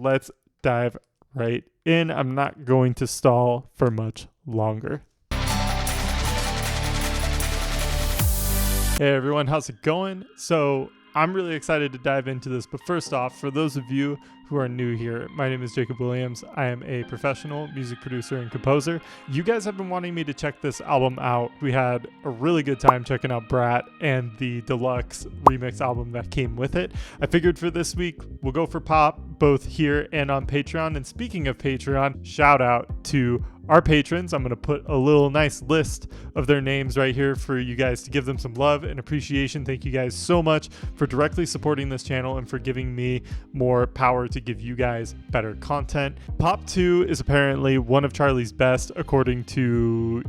Let's dive right in. I'm not going to stall for much longer. Hey everyone, how's it going? So I'm really excited to dive into this, but first off, for those of you who are new here, my name is Jacob Williams. I am a professional music producer and composer. You guys have been wanting me to check this album out. We had a really good time checking out Brat and the deluxe remix album that came with it. I figured for this week, we'll go for pop, both here and on Patreon. And speaking of Patreon, shout out to our patrons. I'm going to put a little nice list of their names right here for you guys to give them some love and appreciation. Thank you guys so much for directly supporting this channel and for giving me more power to give you guys better content. Pop 2 is apparently one of Charlie's best, according to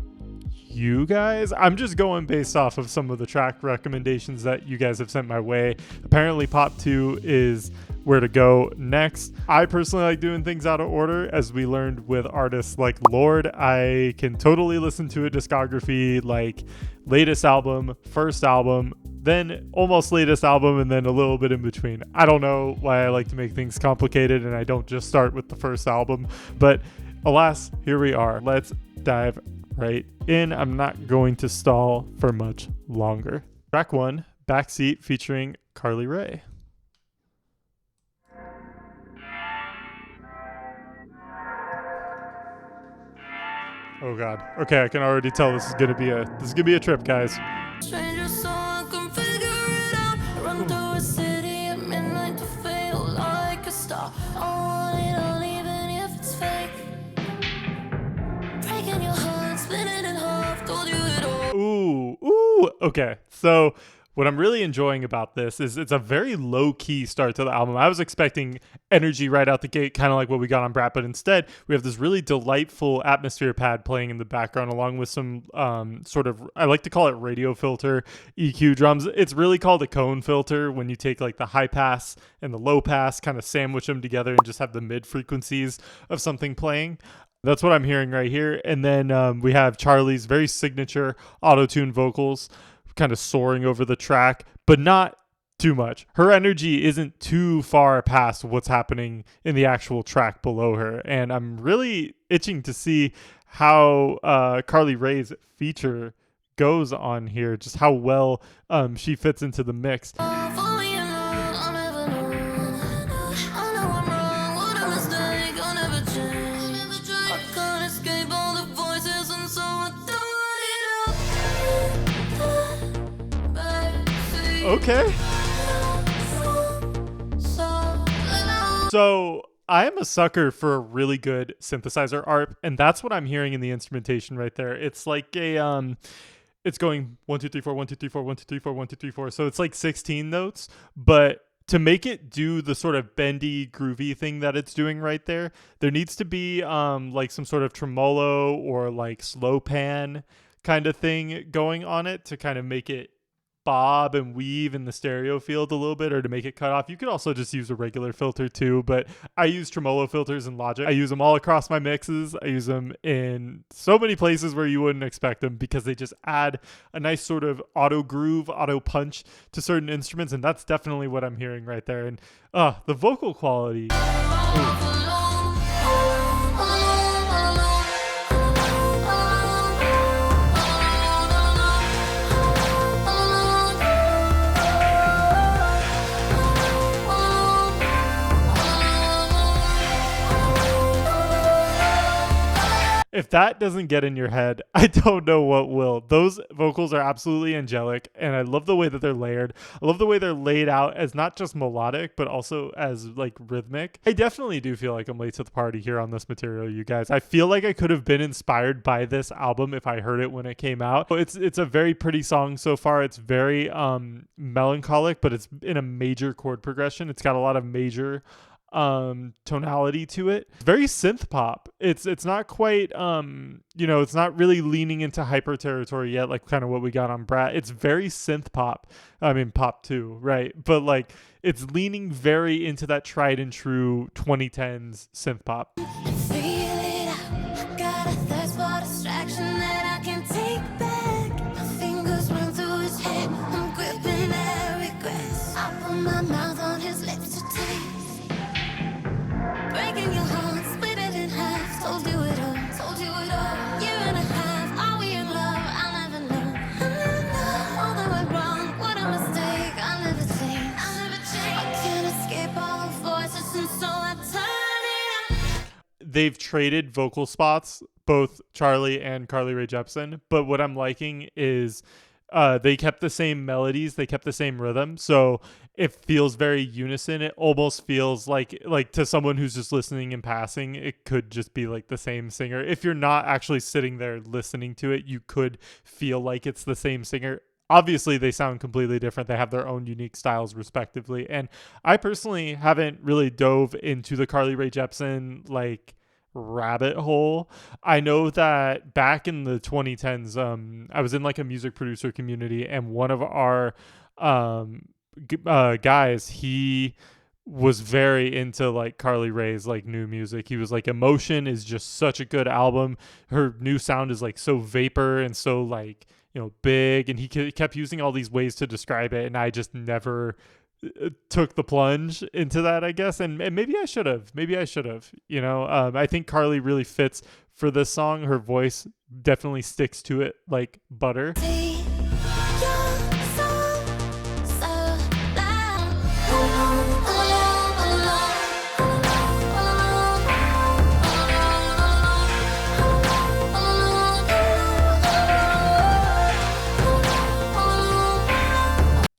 you guys. I'm just going based off of some of the track recommendations that you guys have sent my way. Apparently Pop 2 is where to go next. I personally like doing things out of order. As we learned with artists like Lord, I can totally listen to a discography like latest album, first album, then almost latest album, and then a little bit in between. I don't know why I like to make things complicated and I don't just start with the first album, but alas, here we are. Let's dive right in. I'm not going to stall for much longer. Track 1, Backseat, featuring CHARLI XCX. Oh god. Okay, I can already tell this is gonna be a trip, guys. Stranger, so I can figure it out. Run through a city at midnight to feel like a star. I want it all, even if it's fake. Breaking your heart, split it in half, told you it all. Ooh. Okay, so what I'm really enjoying about this is it's a very low-key start to the album. I was expecting energy right out the gate, kind of like what we got on Brat, but instead we have this really delightful atmosphere pad playing in the background along with some sort of, I like to call it radio filter EQ drums. It's really called a cone filter when you take like the high pass and the low pass, kind of sandwich them together and just have the mid frequencies of something playing. That's what I'm hearing right here. And then we have Charlie's very signature auto-tune vocals kind of soaring over the track, but not too much. Her energy isn't too far past what's happening in the actual track below her. And I'm really itching to see how CHARLI XCX's feature goes on here, just how well she fits into the mix. Okay. So I am a sucker for a really good synthesizer ARP, and that's what I'm hearing in the instrumentation right there. It's like a it's going 1 2 3 4 1 2 3 4 1 2 3 4 1 2 3 4. So it's like 16 notes, but to make it do the sort of bendy, groovy thing that it's doing right there, there needs to be like some sort of tremolo or like slow pan kind of thing going on it to kind of make it bob and weave in the stereo field a little bit, or to make it cut off. You could also just use a regular filter too, but I use tremolo filters in Logic. I use them all across my mixes. I use them in so many places where you wouldn't expect them because they just add a nice sort of auto groove, auto punch to certain instruments, and that's definitely what I'm hearing right there. And the vocal quality. Ooh. If that doesn't get in your head, I don't know what will. Those vocals are absolutely angelic, and I love the way that they're layered. I love the way they're laid out as not just melodic, but also as like rhythmic. I definitely do feel like I'm late to the party here on this material, you guys. I feel like I could have been inspired by this album if I heard it when it came out. It's a very pretty song so far. It's very melancholic, but it's in a major chord progression. It's got a lot of major tonality to it. It's very synth pop. It's not quite it's not really leaning into hyper territory yet, like kind of what we got on Brat. It's very synth pop. I mean pop too, right? But like it's leaning very into that tried and true 2010s synth pop. I turn it up. They've traded vocal spots, both Charlie and Carly Rae Jepsen, but what I'm liking is they kept the same melodies, they kept the same rhythm, so it feels very unison. It almost feels like to someone who's just listening in passing, it could just be like the same singer. If you're not actually sitting there listening to it, you could feel like it's the same singer. Obviously, they sound completely different. They have their own unique styles, respectively. And I personally haven't really dove into the Carly Rae Jepsen like rabbit hole. I know that back in the 2010s, I was in like a music producer community, and one of our guys, he was very into like Carly Rae's like new music. He was like, Emotion is just such a good album. Her new sound is like so vapor and so like, big, and he kept using all these ways to describe it, and I just never took the plunge into that, I guess. And maybe I should have. I think Carly really fits for this song. Her voice definitely sticks to it like butter.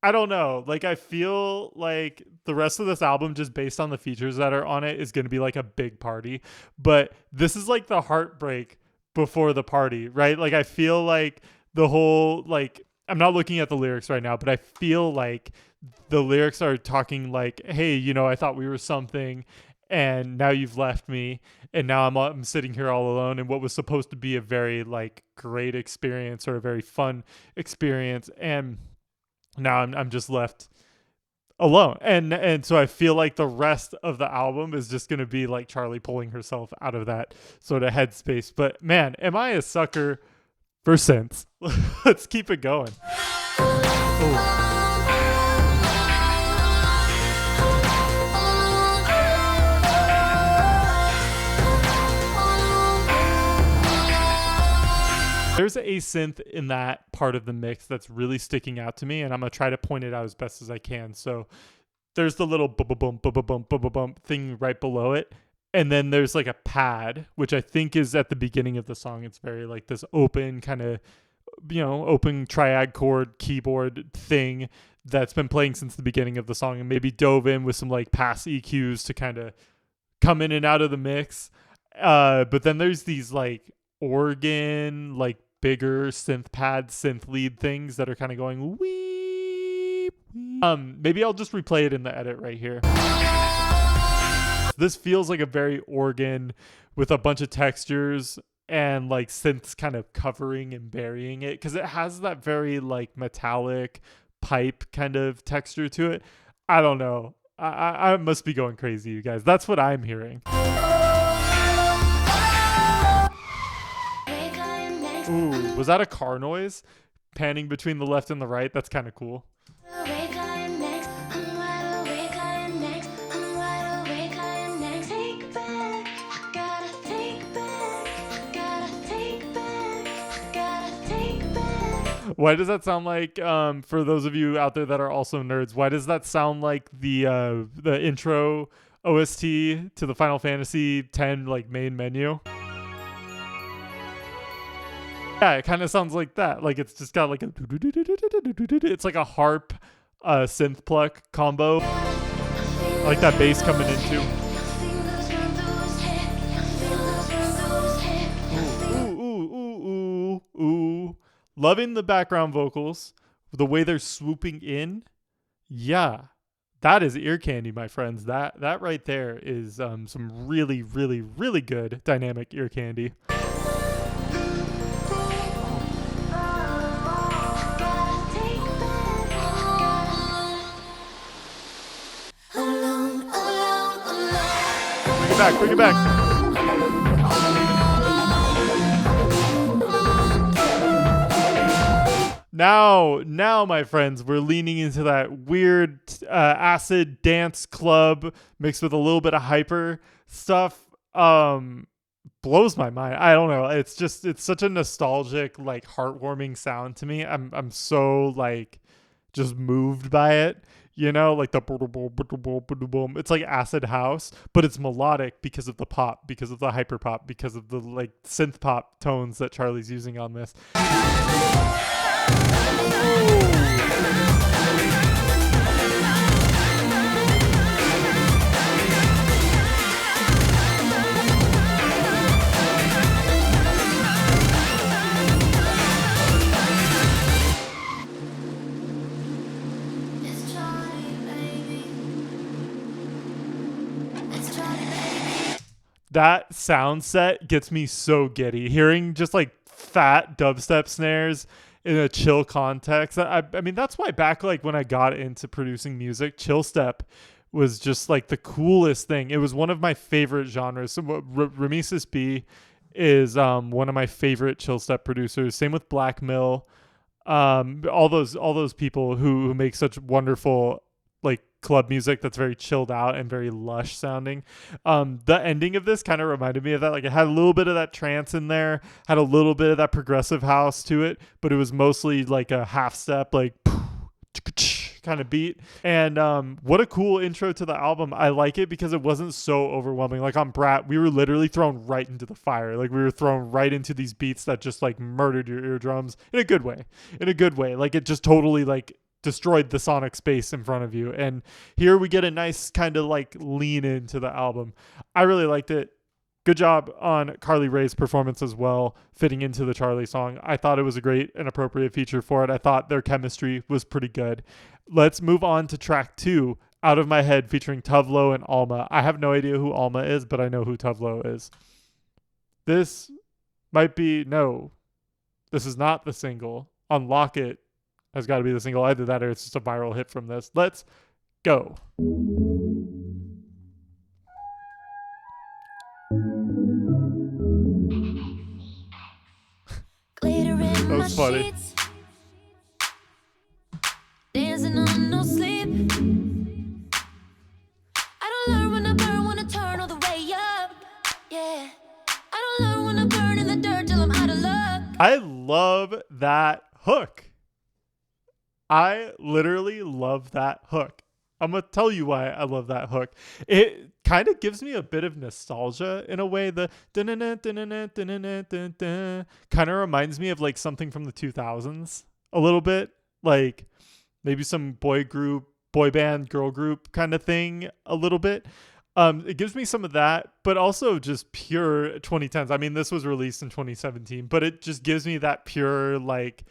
I don't know. Like, I feel like the rest of this album, just based on the features that are on it, is going to be like a big party. But this is like the heartbreak before the party, right? Like, I feel like the whole, like, I'm not looking at the lyrics right now, but I feel like the lyrics are talking like, hey, I thought we were something, and now you've left me, and now I'm sitting here all alone. And what was supposed to be a very like great experience, or a very fun experience, and now I'm just left alone. And so I feel like the rest of the album is just going to be like Charlie pulling herself out of that sort of headspace. But man, am I a sucker for synths? Let's keep it going. Oh. There's a synth in that part of the mix that's really sticking out to me, and I'm going to try to point it out as best as I can. So there's the little bump thing right below it, and then there's like a pad, which I think is at the beginning of the song. It's very like this open kind of, open triad chord keyboard thing that's been playing since the beginning of the song, and maybe dove in with some like pass EQs to kind of come in and out of the mix. But then there's these like organ, like bigger synth pad, synth lead things that are kind of going wee. Maybe I'll just replay it in the edit right here. This feels like a very organ with a bunch of textures and like synths kind of covering and burying it, because it has that very like metallic pipe kind of texture to it. I don't know. I must be going crazy, you guys. That's what I'm hearing. Ooh, was that a car noise? Panning between the left and the right? That's kind of cool. Why does that sound like, for those of you out there that are also nerds, why does that sound like the intro OST to the Final Fantasy X like main menu? Yeah, it kind of sounds like that. Like it's just got like a, it's like a harp synth pluck combo. I like that bass coming in too. Ooh. Loving the background vocals, the way they're swooping in. Yeah, that is ear candy, my friends. That right there is some really, really, really good dynamic ear candy. Bring it back. Now, my friends, we're leaning into that weird acid dance club mixed with a little bit of hyper stuff. Blows my mind. I don't know. It's such a nostalgic, like heartwarming sound to me. I'm so like just moved by it. you know, like the boom. It's like acid house, but it's melodic because of the pop, because of the hyper pop, because of the like synth pop tones that Charlie's using on this. It's Charlie, baby. It's Charlie, baby. That sound set gets me so giddy. Hearing just like fat dubstep snares in a chill context. I mean, that's why back like when I got into producing music, chill step was just like the coolest thing. It was one of my favorite genres. So Ramesis B is one of my favorite chill step producers. Same with Black Mill. All those people who make such wonderful like club music that's very chilled out and very lush sounding. The ending of this kind of reminded me of that. Like it had a little bit of that trance in there, had a little bit of that progressive house to it, but it was mostly like a half step, like kind of beat. And what a cool intro to the album. I like it because it wasn't so overwhelming. Like on Brat, we were literally thrown right into the fire. Like we were thrown right into these beats that just like murdered your eardrums in a good way. Like it just totally like destroyed the sonic space in front of you. And here we get a nice kind of like lean into the album. I really liked it. Good job on Carly Rae's performance as well, fitting into the Charlie song. I thought it was a great and appropriate feature for it. I thought their chemistry was pretty good. Let's move on to track 2, Out of My Head, featuring Tuvlo and Alma. I have no idea who Alma is, but I know who Tuvlo is. This might be, no, this is not the single. Unlock It has got to be the single. Either that or it's just a viral hit from this. Let's go. That was funny. Dancing on no sleep. I don't learn when I burn, when I turn all the way up. Yeah. I don't learn when I burn in the dirt till I'm out of luck. I love that hook. I literally love that hook. I'm going to tell you why I love that hook. It kind of gives me a bit of nostalgia in a way. The kind of reminds me of like something from the 2000s a little bit. Like maybe some boy band, girl group kind of thing a little bit. It gives me some of that, but also just pure 2010s. I mean, this was released in 2017, but it just gives me that pure like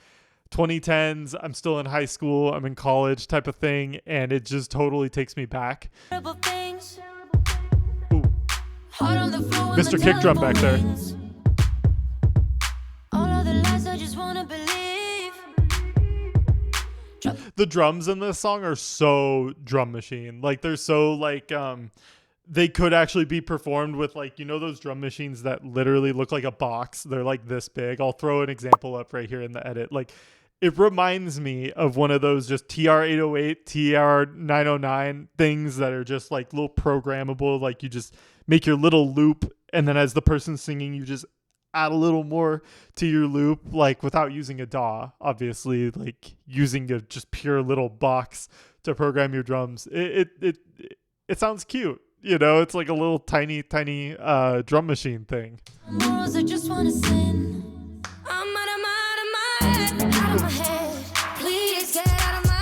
2010s, I'm still in high school, I'm in college type of thing, and it just totally takes me back. Terrible things. Ooh. Hard on the floor with Mr. my Kick Drum telephone back there. rings. All of the lies I just wanna believe. The drums in this song are so drum machine. Like they're so like they could actually be performed with like, you know, those drum machines that literally look like a box. They're like this big. I'll throw an example up right here in the edit. Like it reminds me of one of those just TR-808, TR-909 things that are just like little programmable. Like you just make your little loop, and then as the person's singing, you just add a little more to your loop, like without using a DAW, obviously, like using a just pure little box to program your drums. It sounds cute. You know, it's like a little tiny drum machine thing. Morals I just wanna sin. I'm out of my head, out of my head. Please get out of my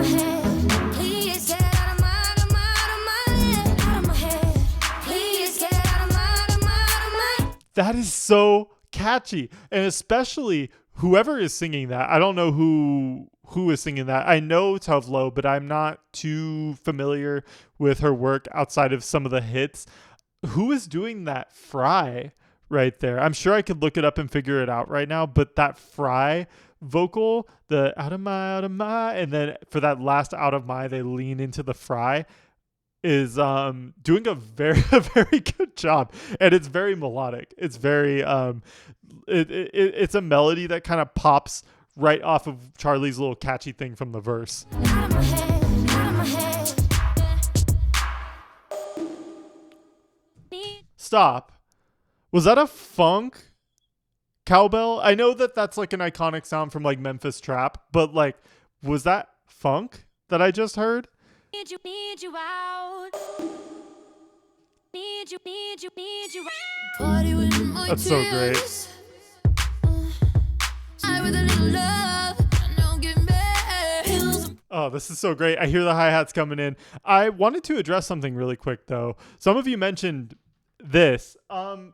head. Please get out of my head. Please get out of my. That is so catchy. And especially whoever is singing that. I don't know who is singing that. I know Tuvlo, but I'm not too familiar with her work outside of some of the hits. Who is doing that fry right there? I'm sure I could look it up and figure it out right now, but that fry vocal, the out of my, and then for that last out of my, they lean into the fry, is doing a very good job. And it's very melodic. It's very it's a melody that kind of pops right off of Charlie's little catchy thing from the verse. Out of my head, out of my head. Stop. Was that a funk cowbell? I know that that's like an iconic sound from like Memphis trap, but like, was that funk that I just heard. Need you out. Need you. Party with my That's so great. tears. I with a little love. Don't give me pills. Oh, this is so great. I hear the hi-hats coming in. I wanted to address something really quick, though. Some of you mentioned this.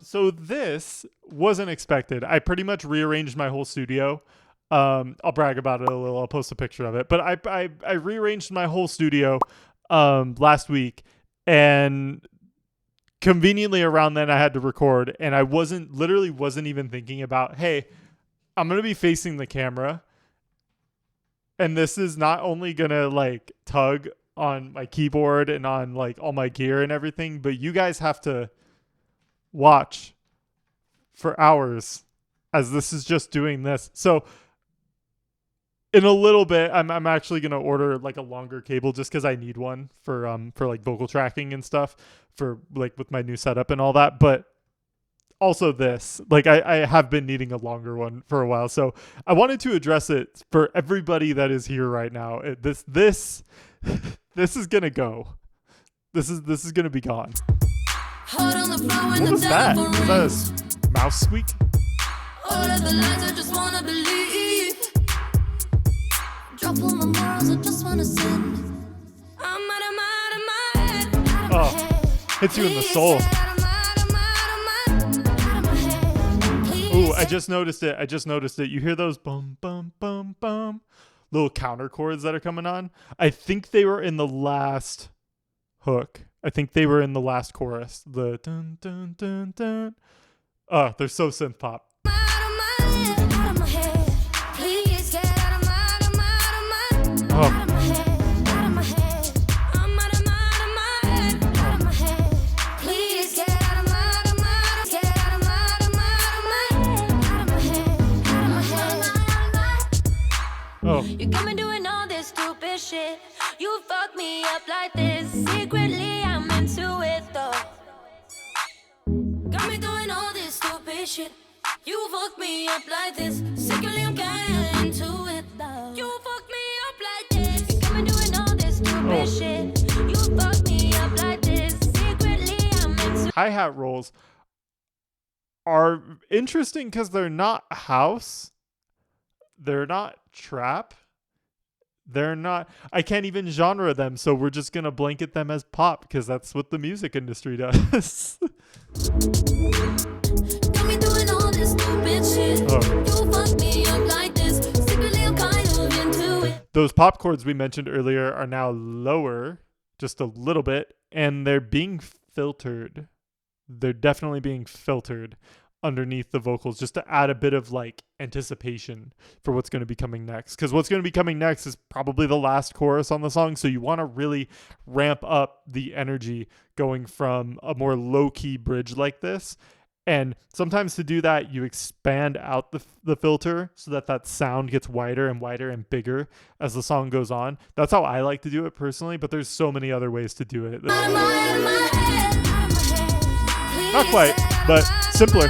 So this wasn't expected. I pretty much rearranged my whole studio. I'll brag about it a little. I'll post a picture of it. But I rearranged my whole studio last week, and conveniently around then I had to record, and I wasn't even thinking about, hey, I'm going to be facing the camera, and this is not only going to like tug on my keyboard and on like all my gear and everything, but you guys have to watch for hours as this is just doing this. So in a little bit, I'm actually gonna order like a longer cable just because I need one for like vocal tracking and stuff for like with my new setup and all that. But also this, like I have been needing a longer one for a while, so I wanted to address it for everybody that is here right now. This is gonna go. This is gonna be gone. Hold on the floor when What the was that? telephone Was rings. that a mouse squeak? All of the lies I just wanna believe. Drop all my morals, I just wanna sin. I'm out of my head. Oh, hits you in the soul. Ooh, I just noticed it. You hear those bum, bum, bum, bum little counter chords that are coming on? I think they were in the last hook. I think they were in the last chorus. The dun, dun, dun, dun. Oh, they're so synth pop. Oh. Oh. You got me doing all this stupid shit. You fuck me up like this. Secretly, I'm into it though. Got me doing all this stupid shit. You fuck me up like this. Secretly, I'm kinda into it though. You fuck me up like this. You got me doing all this stupid shit. You fuck me up like this. Secretly, I'm into Hi-hat rolls are interesting because they're not house. They're not trap. They're not, I can't even genre them, so we're just going to blanket them as pop because that's what the music industry does. Got me doing all this stupid shit. You fuck me up like this. Secretly, I'm kind of into it. Those pop chords we mentioned earlier are now lower, just a little bit, and they're being filtered. They're definitely being filtered underneath the vocals just to add a bit of like anticipation for what's going to be coming next, because what's going to be coming next is probably the last chorus on the song, so you want to really ramp up the energy going from a more low-key bridge like this. And sometimes to do that, you expand out the filter so that sound gets wider and wider and bigger as the song goes on. That's how I like to do it personally, but there's so many other ways to do it. Not quite, but simpler.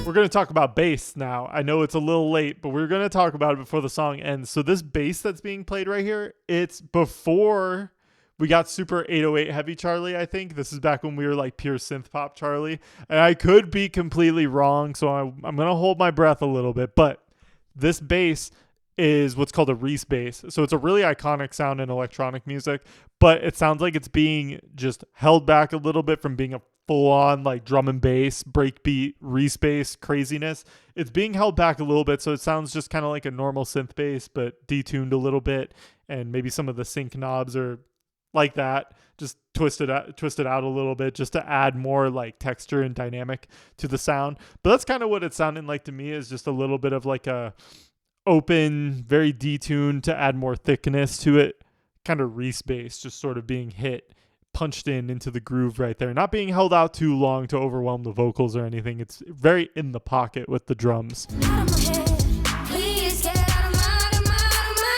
We're going to talk about bass now. I know it's a little late, but we're going to talk about it before the song ends. So this bass that's being played right here, it's before we got super 808 heavy Charlie, I think. This is back when we were like pure synth pop Charlie. And I could be completely wrong, so I'm going to hold my breath a little bit. But this bass is what's called a Reese bass. So it's a really iconic sound in electronic music, but it sounds like it's being just held back a little bit from being a full-on like drum and bass, breakbeat, Reese bass craziness. It's being held back a little bit, so it sounds just kind of like a normal synth bass, but detuned a little bit, and maybe some of the sync knobs are like that, just twisted out a little bit, just to add more like texture and dynamic to the sound. But that's kind of what it's sounding like to me, is just a little bit of like a open, very detuned to add more thickness to it, kind of Reese bass, just sort of being hit punched into the groove right there, not being held out too long to overwhelm the vocals or anything. It's very in the pocket with the drums. Out of my head. Please get out of my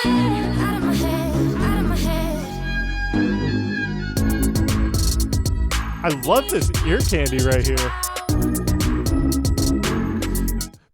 head. Out of my head. Out of my head. I love this ear candy right here.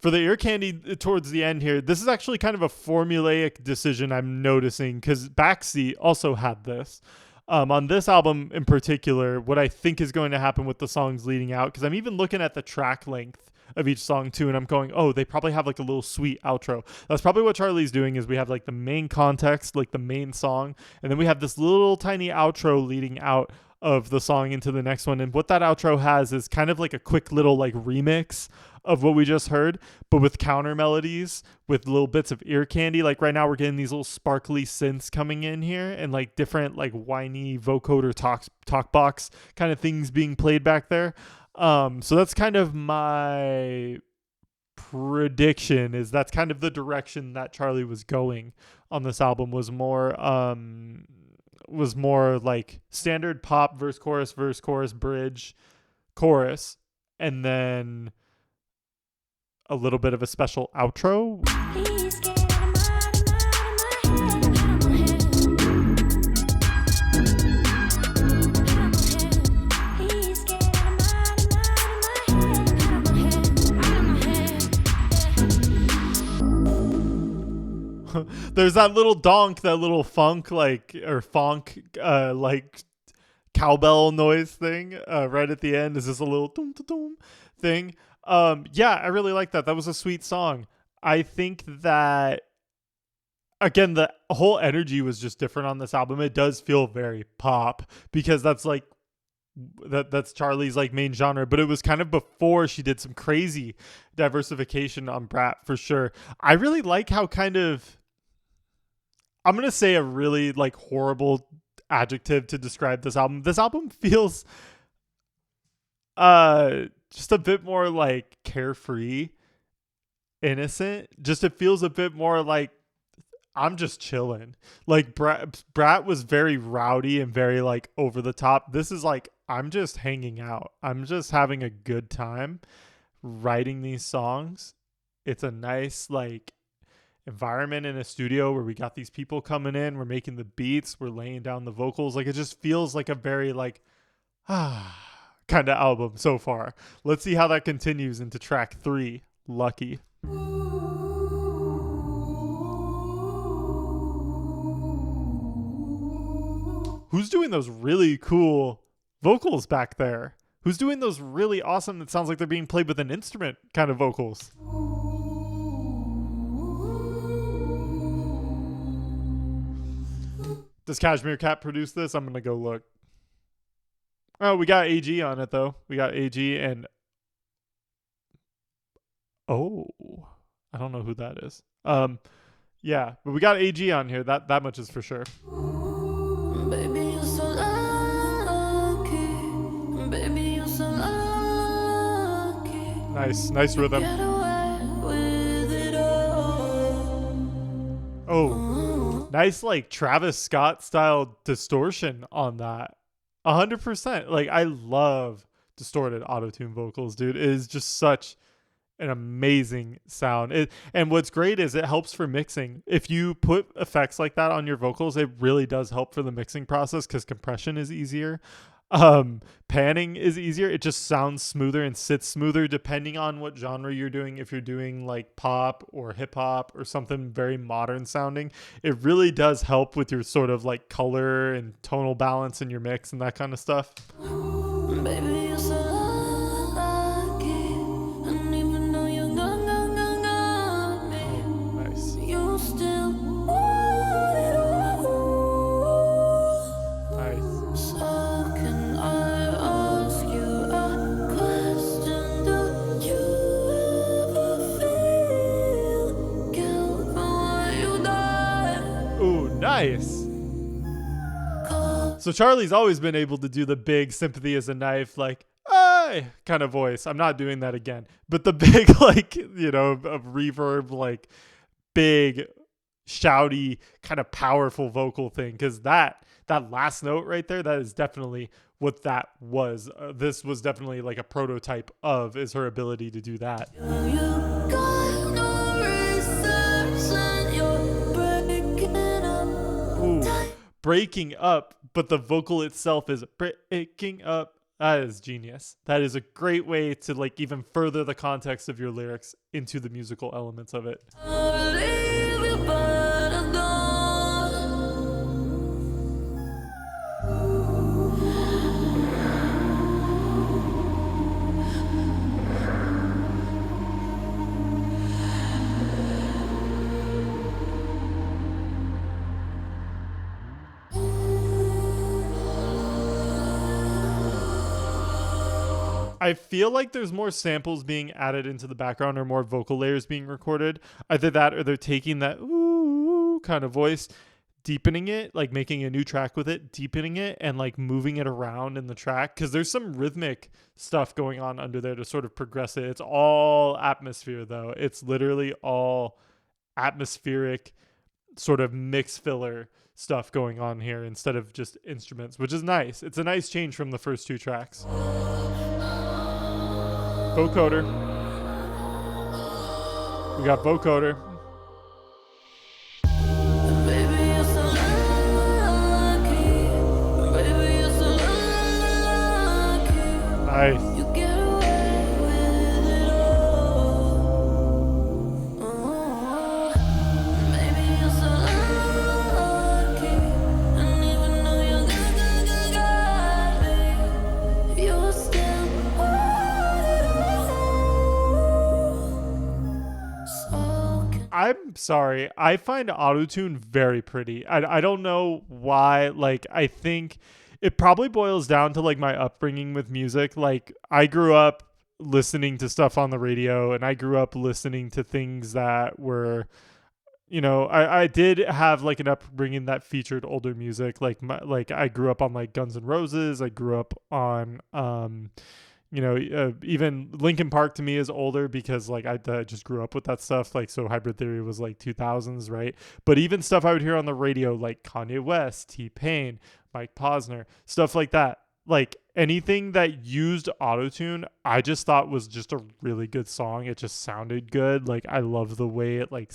For the ear candy towards the end here, this is actually kind of a formulaic decision I'm noticing, because Backseat also had this. On this album in particular, what I think is going to happen with the songs leading out, because I'm even looking at the track length of each song too, and I'm going, oh, they probably have like a little sweet outro. That's probably what Charlie's doing, is we have like the main context, like the main song, and then we have this little tiny outro leading out of the song into the next one. And what that outro has is kind of like a quick little like remix of what we just heard, but with counter melodies, with little bits of ear candy. Like right now we're getting these little sparkly synths coming in here, and like different like whiny vocoder talk box kind of things being played back there. So that's kind of my prediction, is that's kind of the direction that Charlie was going on this album, was more like standard pop, verse, chorus, bridge, chorus, and then a little bit of a special outro. Please get out of my head. Please get out of my head. There's that little donk, that little funk like cowbell noise thing right at the end. Is this a little dum dum dum thing? Yeah, I really like that. That was a sweet song. I think that, again, the whole energy was just different on this album. It does feel very pop, because that's like that's Charlie's like main genre, but it was kind of before she did some crazy diversification on Brat, for sure. I really like how kind of, I'm going to say a really like horrible adjective to describe this album. This album feels just a bit more like carefree, innocent. Just it feels a bit more like I'm just chilling. Like Brat was very rowdy and very like over the top. This is like, I'm just hanging out. I'm just having a good time writing these songs. It's a nice like environment in a studio where we got these people coming in, we're making the beats, we're laying down the vocals. Like it just feels like a very like kind of album so far. Let's see how that continues into track 3, Lucky. Who's doing those really cool vocals back there? Who's doing those really awesome, that sounds like they're being played with an instrument kind of vocals? Does Cashmere Cat produce this? I'm going to go look. Oh, we got AG on it, though. We got AG and... Oh, I don't know who that is. Yeah, but we got AG on here. That much is for sure. Baby, you're so lucky. Baby, you're so lucky. Nice rhythm. Get away with it all. Oh, nice like Travis Scott style distortion on that. 100%. Like I love distorted auto-tune vocals, dude. It is just such an amazing sound. And what's great is it helps for mixing. If you put effects like that on your vocals, it really does help for the mixing process, because compression is easier. Panning is easier. It just sounds smoother and sits smoother depending on what genre you're doing. If you're doing like pop or hip hop or something very modern sounding, it really does help with your sort of like color and tonal balance in your mix and that kind of stuff. Baby, you're so lucky. And even though you're gone, me, Nice. you still want it all. Nice. So can I ask you a question? Do you ever feel guilt for when you die? Ooh, nice. So Charlie's always been able to do the big sympathy as a knife, like, "Ay," kind of voice. I'm not doing that again. But the big, like, of reverb, like, big shouty, kind of powerful vocal thing. Because that last note right there, that is definitely what that was. This was definitely like a prototype of, is her ability to do that. Ooh, breaking up, but the vocal itself is breaking up. That is genius. That is a great way to like even further the context of your lyrics into the musical elements of it. I feel like there's more samples being added into the background or more vocal layers being recorded. Either that or they're taking that ooh kind of voice, deepening it, like making a new track with it, deepening it, and like moving it around in the track. Because there's some rhythmic stuff going on under there to sort of progress it. It's all atmosphere, though. It's literally all atmospheric sort of mix filler stuff going on here instead of just instruments, which is nice. It's a nice change from the first two tracks. Vocoder. We got vocoder. Nice. I'm sorry. I find autotune very pretty. I don't know why. Like, I think it probably boils down to like my upbringing with music. Like, I grew up listening to stuff on the radio, and I grew up listening to things that were, you know, I did have like an upbringing that featured older music. Like I grew up on like Guns N' Roses. I grew up on even Linkin Park to me is older because like I just grew up with that stuff. Like, so Hybrid Theory was like 2000s, right? But even stuff I would hear on the radio, like Kanye West, T-Pain, Mike Posner, stuff like that. Like anything that used autotune, I just thought was just a really good song. It just sounded good. Like, I love the way it like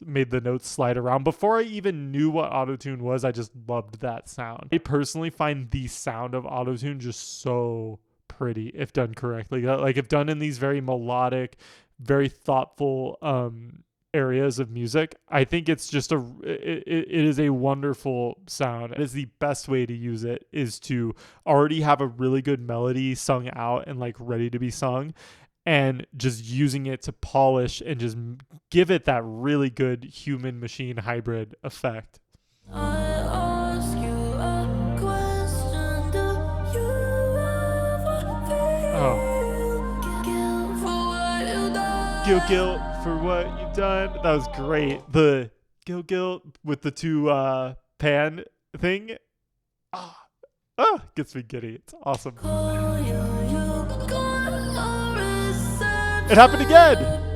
made the notes slide around. Before I even knew what autotune was, I just loved that sound. I personally find the sound of autotune just so pretty if done correctly. Like, if done in these very melodic, very thoughtful areas of music, I think it's just it is a wonderful sound. It is the best way to use it, is to already have a really good melody sung out and like ready to be sung, and just using it to polish and just give it that really good human machine hybrid effect. Guilt for what you've done. That was great. The guilt with the two pan thing. Gets me giddy. It's awesome. It happened again.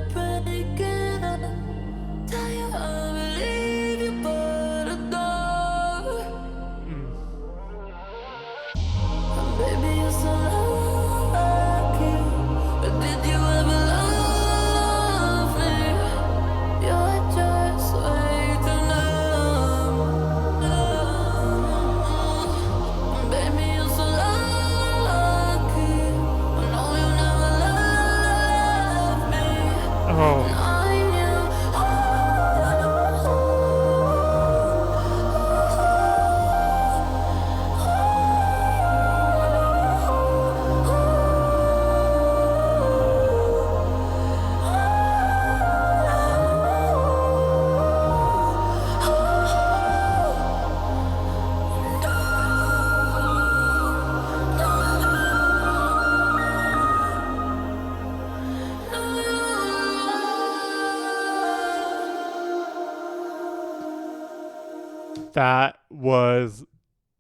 That was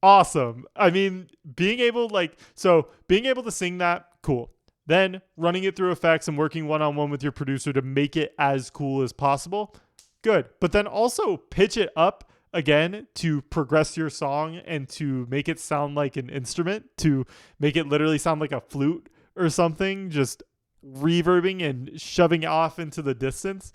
awesome. I mean, being able to sing that, cool. Then running it through effects and working one-on-one with your producer to make it as cool as possible, good. But then also pitch it up again to progress your song and to make it sound like an instrument, to make it literally sound like a flute or something, just reverbing and shoving off into the distance.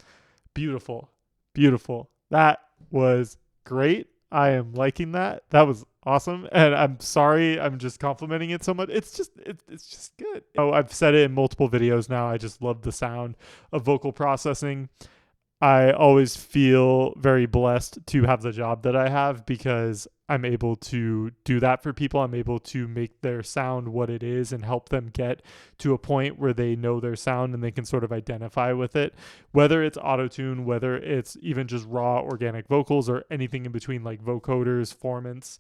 Beautiful. Beautiful. That was great. I am liking that. That was awesome. And I'm sorry I'm just complimenting it so much. It's just good. Oh, I've said it in multiple videos now. I just love the sound of vocal processing. I always feel very blessed to have the job that I have because I'm able to do that for people. I'm able to make their sound what it is and help them get to a point where they know their sound and they can sort of identify with it. Whether it's auto-tune, whether it's even just raw organic vocals or anything in between like vocoders, formants,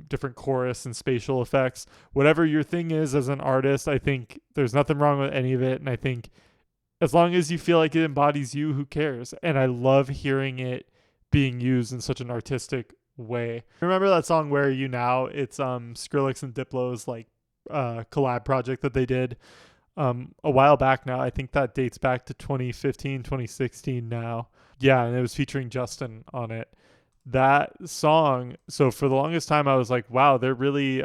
different chorus and spatial effects. Whatever your thing is as an artist, I think there's nothing wrong with any of it. And I think as long as you feel like it embodies you, who cares? And I love hearing it being used in such an artistic way. Remember that song Where Are You Now? It's Skrillex and Diplo's like collab project that they did a while back now. I think that dates back to 2015, 2016 now. Yeah, and it was featuring Justin on it. That song, so for the longest time I was like, wow, they're really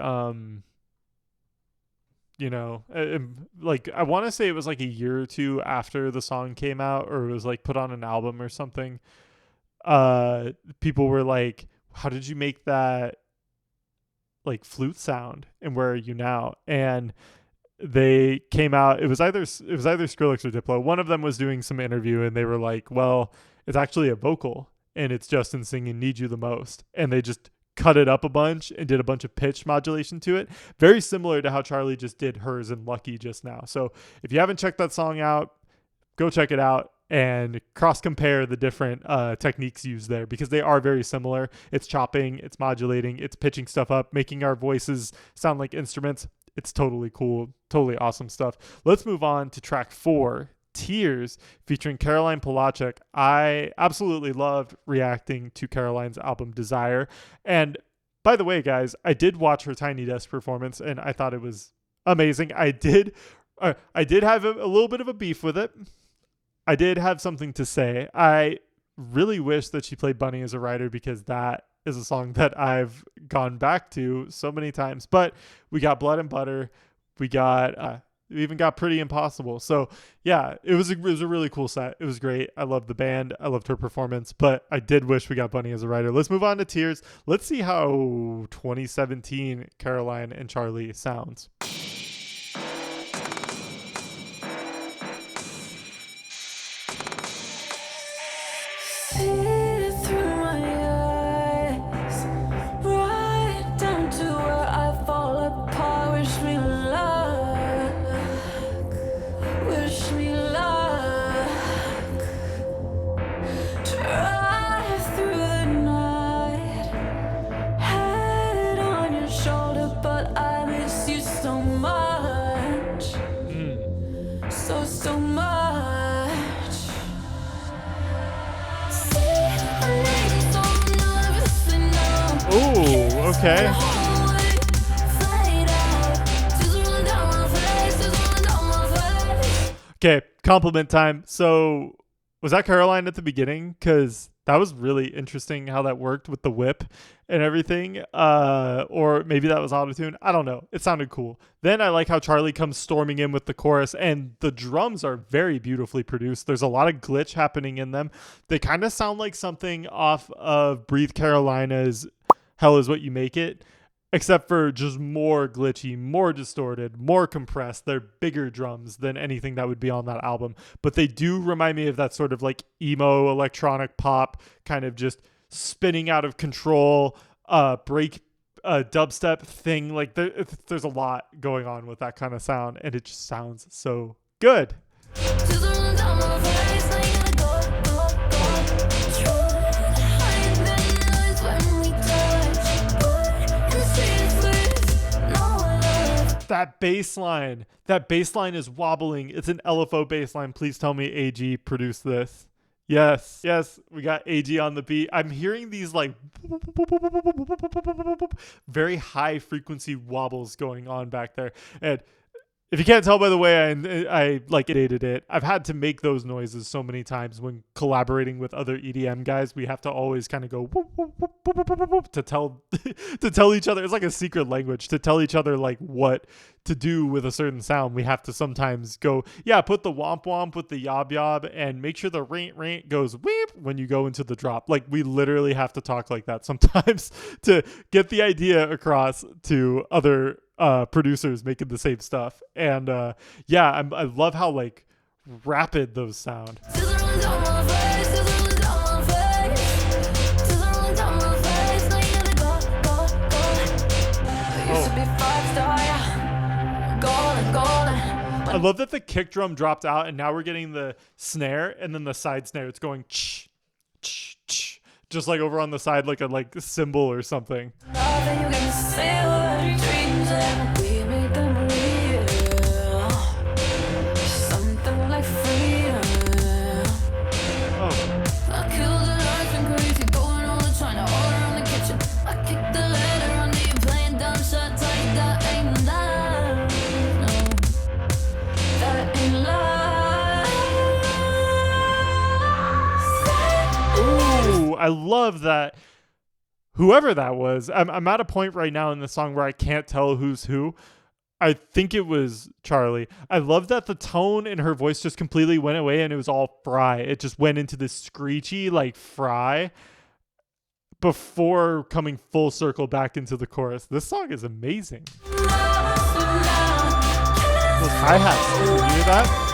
like I want to say it was like a year or two after the song came out, or it was like put on an album or something. People were like, how did you make that like flute sound and Where Are You Now? And they came out, it was either Skrillex or Diplo. One of them was doing some interview and they were like, well, it's actually a vocal and it's Justin singing Need You the Most. And they just cut it up a bunch and did a bunch of pitch modulation to it. Very similar to how Charlie just did hers and Lucky just now. So if you haven't checked that song out, go check it out and cross compare the different techniques used there because they are very similar. It's chopping, it's modulating, it's pitching stuff up, making our voices sound like instruments. It's totally cool, totally awesome stuff. Let's move on to track 4, Tears, featuring Caroline Polachek. I absolutely loved reacting to Caroline's album Desire. And by the way, guys, I did watch her Tiny Desk performance and I thought it was amazing. I did have a little bit of a beef with it. I did have something to say. I really wish that she played Bunny as a writer because that is a song that I've gone back to so many times. But we got Blood and Butter. We even got Pretty Impossible. So yeah, it was a really cool set. It was great. I loved the band. I loved her performance, but I did wish we got Bunny as a writer. Let's move on to Tears. Let's see how 2017 Caroline and Charlie sounds. Okay. Okay, compliment time. So was that Caroline at the beginning? Because that was really interesting how that worked with the whip and everything. Or maybe that was autotune. I don't know. It sounded cool. Then I like how Charlie comes storming in with the chorus, and the drums are very beautifully produced. There's a lot of glitch happening in them. They kind of sound like something off of Breathe Carolina's Hell Is What You Make It, except for just more glitchy, more distorted, more compressed. They're bigger drums than anything that would be on that album. But they do remind me of that sort of like emo electronic pop, kind of just spinning out of control, break dubstep thing. Like there's a lot going on with that kind of sound, and it just sounds so good. That bass line is wobbling. It's an LFO bass line. Please tell me AG produced this. Yes, we got AG on the beat. I'm hearing these like very high frequency wobbles going on back there. And If you can't tell by the way I like dated it, I've had to make those noises so many times when collaborating with other EDM guys. We have to always kind of go whoop, whoop, whoop, whoop, whoop, whoop, whoop, to tell each other. It's like a secret language to tell each other like what to do with a certain sound. We have to sometimes go, yeah, put the womp womp with the yob yob and make sure the rant rant goes weep when you go into the drop. Like we literally have to talk like that sometimes to get the idea across to other producers making the same stuff. And I love how like rapid those sound. I love that the kick drum dropped out and now we're getting the snare and then the side snare. It's going ch ch ch, just like over on the side, like a cymbal or something. I love that whoever that was, I'm at a point right now in the song where I can't tell who's who. I think it was Charlie. I love that the tone in her voice just completely went away and it was all Fry. It just went into this screechy like Fry before coming full circle back into the chorus. This song is amazing. Those hi-hats, you hear that?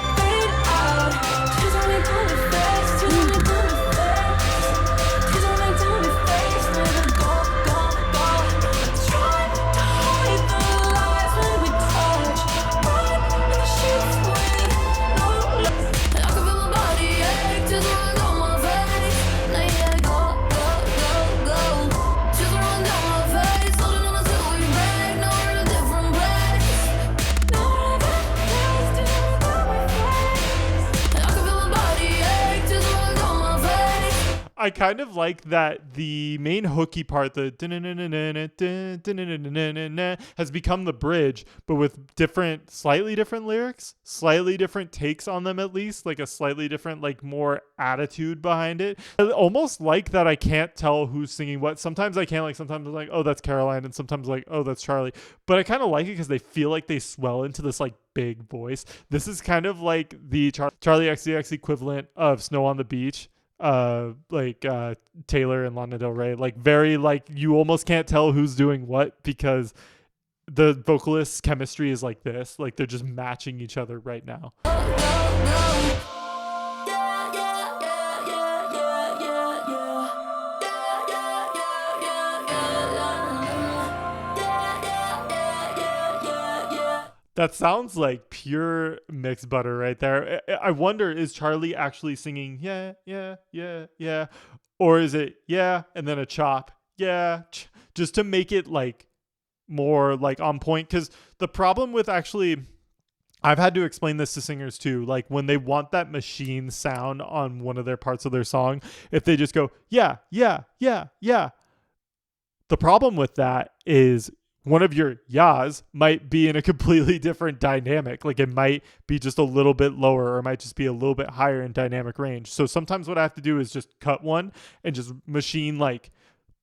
I kind of like that the main hooky part, the has become the bridge, but with slightly different lyrics, slightly different takes on them, at least like a slightly different, like more attitude behind it. I almost like that I can't tell who's singing what. Sometimes I can't, like sometimes I'm like, oh, that's Caroline, and sometimes like, oh, that's Charlie. But I kind of like it because they feel like they swell into this like big voice. This is kind of like the CHARLI XCX equivalent of Snow on the Beach. Taylor and Lana Del Rey, like very like you almost can't tell who's doing what because the vocalists' chemistry is like this, like they're just matching each other right now. That sounds like pure mixed butter right there. I wonder, is Charlie actually singing, yeah, yeah, yeah, yeah? Or is it, yeah, and then a chop, yeah, just to make it like more like on point? Because the problem with actually, I've had to explain this to singers too, like when they want that machine sound on one of their parts of their song, if they just go, yeah, yeah, yeah, yeah. The problem with that is one of your yas might be in a completely different dynamic. Like it might be just a little bit lower or it might just be a little bit higher in dynamic range. So sometimes what I have to do is just cut one and just machine like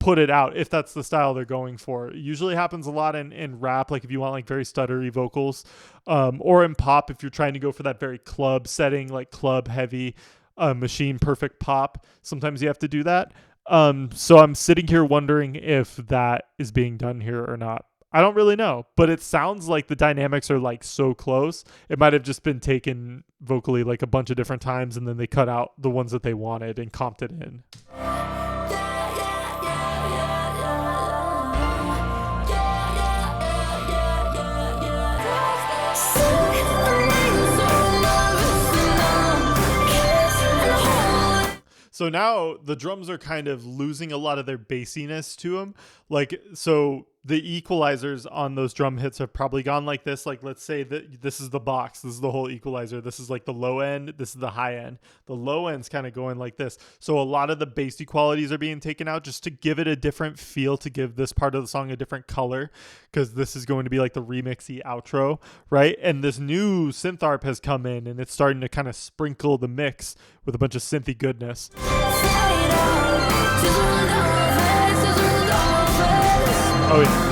put it out if that's the style they're going for. It usually happens a lot in rap, like if you want like very stuttery vocals, or in pop if you're trying to go for that very club setting, like club heavy machine perfect pop. Sometimes you have to do that. So I'm sitting here wondering if that is being done here or not. I don't really know, but it sounds like the dynamics are like so close. It might have just been taken vocally like a bunch of different times and then they cut out the ones that they wanted and comped it in. So now the drums are kind of losing a lot of their bassiness to them. Like, so the equalizers on those drum hits have probably gone like this. Like, let's say that this is the box. This is the whole equalizer. This is like the low end. This is the high end. The low end's kind of going like this. So a lot of the bass equalities are being taken out just to give it a different feel, to give this part of the song a different color, because this is going to be like the remixy outro, right? And this new synth arp has come in, and it's starting to kind of sprinkle the mix with a bunch of synthy goodness. Oh, yeah.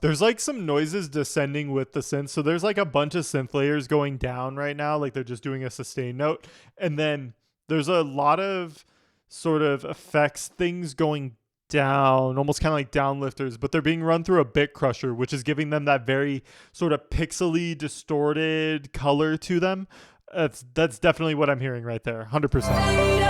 There's like some noises descending with the synth. So there's like a bunch of synth layers going down right now. Like they're just doing a sustain note. And then there's a lot of sort of effects, things going down, almost kind of like downlifters, but they're being run through a bit crusher, which is giving them that very sort of pixely distorted color to them. That's definitely what I'm hearing right there. 100%.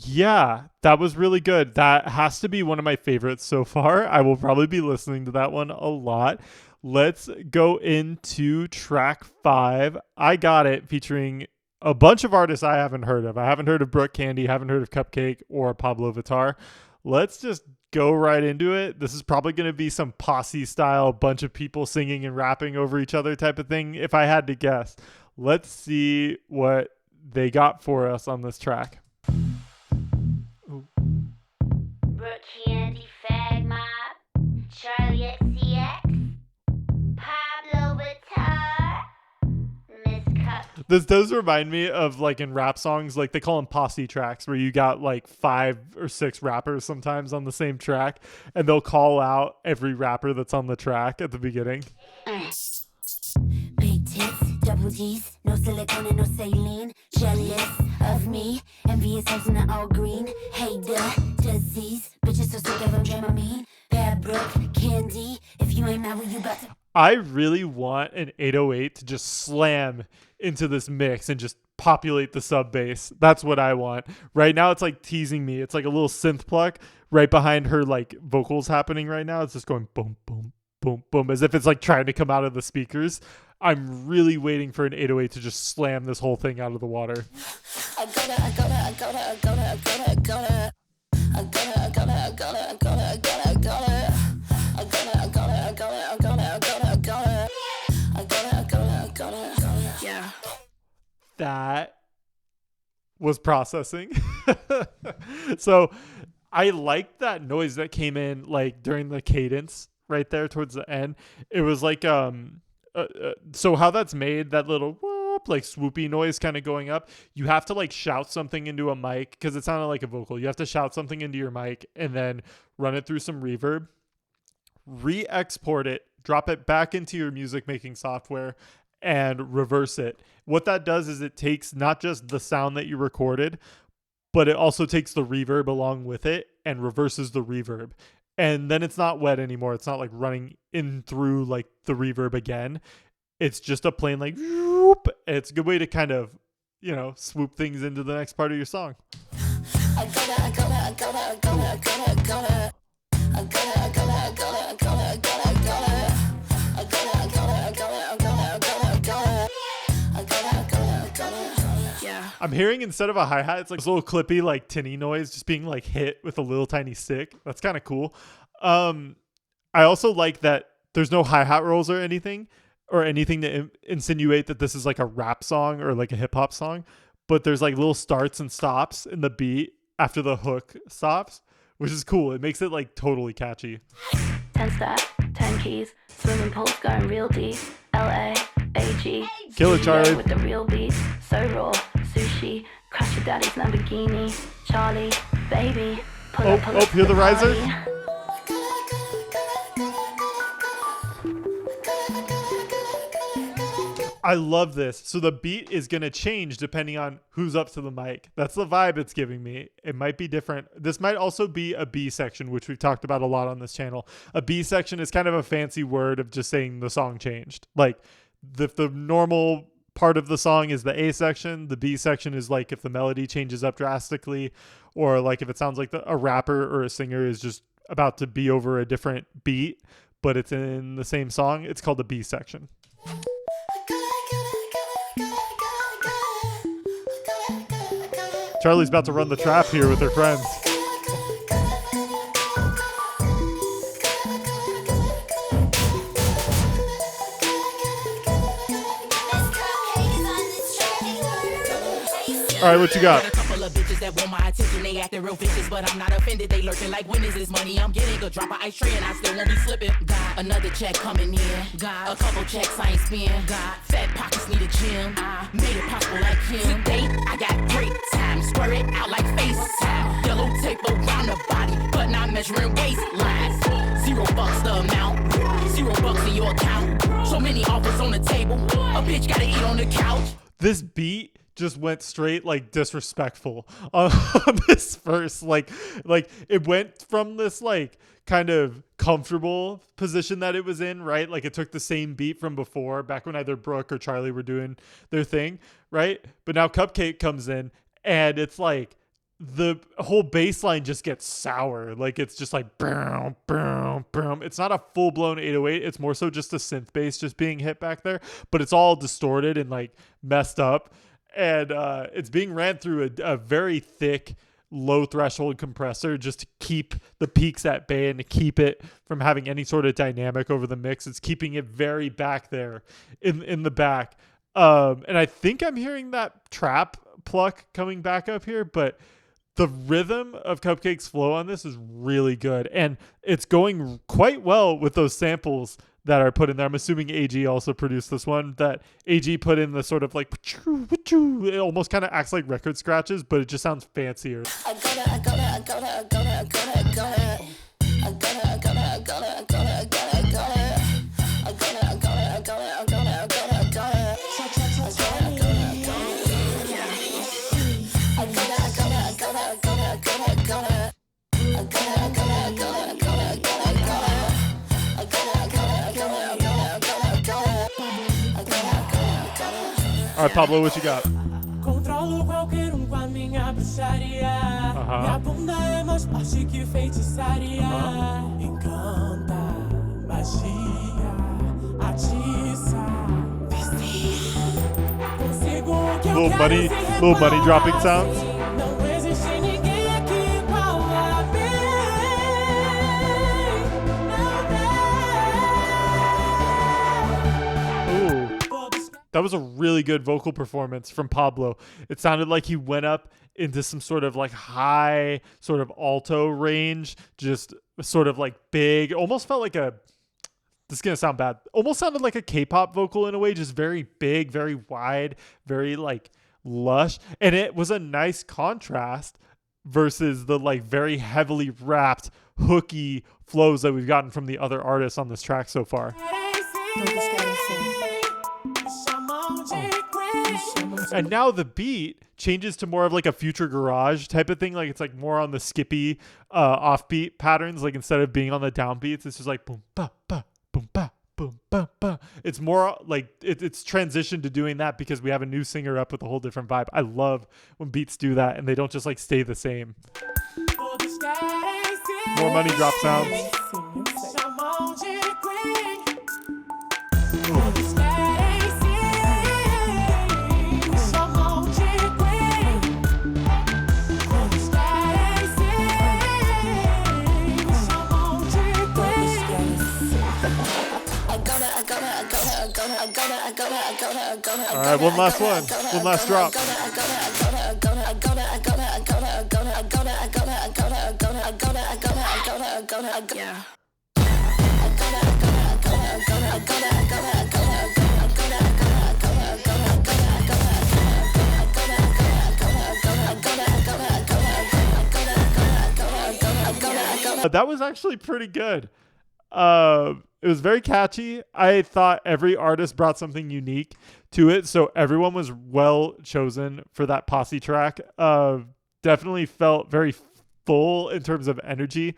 Yeah, that was really good. That has to be one of my favorites so far. I will probably be listening to that one a lot. Let's go into track 5. I Got It, featuring a bunch of artists I haven't heard of. I haven't heard of Brooke Candy, haven't heard of Cupcake or Pablo Vittar. Let's just go right into it. This is probably going to be some posse style, bunch of people singing and rapping over each other type of thing, if I had to guess. Let's see what they got for us on this track. Brooke Candy, Fag Mob, CHARLI XCX, Pablo Vittar, Miss Cup. This does remind me of, like, in rap songs, like they call them posse tracks, where you got like 5 or 6 rappers sometimes on the same track, and they'll call out every rapper that's on the track at the beginning. Big tits, double G's, no silicone and no saline. Jealous of me, envious hoes in the all green. Hey, disease, bitches so sick of them, Dramamine. Bad Brooke Candy, if you ain't mad, what you about to... I really want an 808 to just slam into this mix and just populate the sub bass. That's what I want. Right now it's like teasing me. It's like a little synth pluck right behind her like vocals happening right now. It's just going boom, boom, boom, boom, as if it's like trying to come out of the speakers. I'm really waiting for an 808 to just slam this whole thing out of the water. That was processing. So I liked that noise that came in like during the cadence right there towards the end. It was like so how that's made, that little whoop, like swoopy noise kind of going up, you have to like shout something into a mic because it sounded like a vocal. You have to shout something into your mic and then run it through some reverb, re-export it, drop it back into your music making software, and reverse it. What that does is it takes not just the sound that you recorded, but it also takes the reverb along with it and reverses the reverb. And then it's not wet anymore. It's not like running in through like the reverb again. It's just a plain like whoop. It's a good way to kind of, you know, swoop things into the next part of your song. I'm hearing, instead of a hi-hat, it's like this little clippy, like tinny noise just being like hit with a little tiny stick. That's kind of cool. I also like that there's no hi-hat rolls or anything to insinuate that this is like a rap song or like a hip hop song, but there's like little starts and stops in the beat after the hook stops, which is cool. It makes it like totally catchy. 10 step, 10 keys, swimming pools going real deep. LA, AG, Killer Charlie with the real beats, so raw, sushi, crash your daddy's Lamborghini, Charlie, baby, Oh, hear the riser? I love this. So the beat is going to change depending on who's up to the mic. That's the vibe it's giving me. It might be different. This might also be a B section, which we've talked about a lot on this channel. A B section is kind of a fancy word of just saying the song changed. Like the normal part of the song is the A section. The B section is like if the melody changes up drastically, or like if it sounds like a rapper or a singer is just about to be over a different beat, but it's in the same song. It's called the B section. Charlie's about to run the trap here with her friends. All right, what you got? Bitches that want my attention, they acting real vicious, but I'm not offended. They lurking like, when is this money I'm getting? A drop of ice tray and I still won't be slipping. Got another check coming in. Got a couple checks I ain't spend. Got fat pockets, need a gym. I made it possible like him. Today I got great time. Square it out like FaceTime. Yellow tape around the body, but not measuring waistlines. $0 the amount. $0 in your account. So many offers on the table. A bitch gotta eat on the couch. This beat just went straight like disrespectful on this verse. Like it went from this like kind of comfortable position that it was in, right? Like it took the same beat from before, back when either Brooke or Charlie were doing their thing, right? But now Cupcake comes in and it's like the whole bass line just gets sour. Like it's just like boom, boom, boom. It's not a full-blown 808. It's more so just a synth bass just being hit back there, but it's all distorted and like messed up. And it's being ran through a very thick, low threshold compressor just to keep the peaks at bay and to keep it from having any sort of dynamic over the mix. It's keeping it very back there in the back. And I think I'm hearing that trap pluck coming back up here, but the rhythm of Cupcake's flow on this is really good. And it's going quite well with those samples that are put in there. I'm assuming AG also produced this one, that AG put in the sort of like, it almost kind of acts like record scratches, but it just sounds fancier. All right, Pablo, what you got? Controlo qualquer com minha bruxaria. Minha bunda é mais forte que feitiçaria. Encanta, magia, atiça, consigo o que eu quero. Little money dropping sounds. Não existe ninguém aqui igual a mim. That was a really good vocal performance from Pablo. It sounded like he went up into some sort of like high sort of alto range, just sort of like big, almost felt like this is going to sound bad, almost sounded like a K-pop vocal in a way, just very big, very wide, very like lush. And it was a nice contrast versus the like very heavily rapped, hooky flows that we've gotten from the other artists on this track so far. And now the beat changes to more of like a Future Garage type of thing. Like it's like more on the skippy offbeat patterns. Like instead of being on the downbeats, it's just like boom, ba, ba, boom, ba, boom, ba, ba. It's more like it's transitioned to doing that because we have a new singer up with a whole different vibe. I love when beats do that and they don't just like stay the same. More money drop sounds. Ooh. All right, one last one. One last drop. Yeah. That was actually pretty good. It was very catchy. I thought every artist brought something unique to it, so everyone was well chosen for that posse track. Definitely felt very full in terms of energy.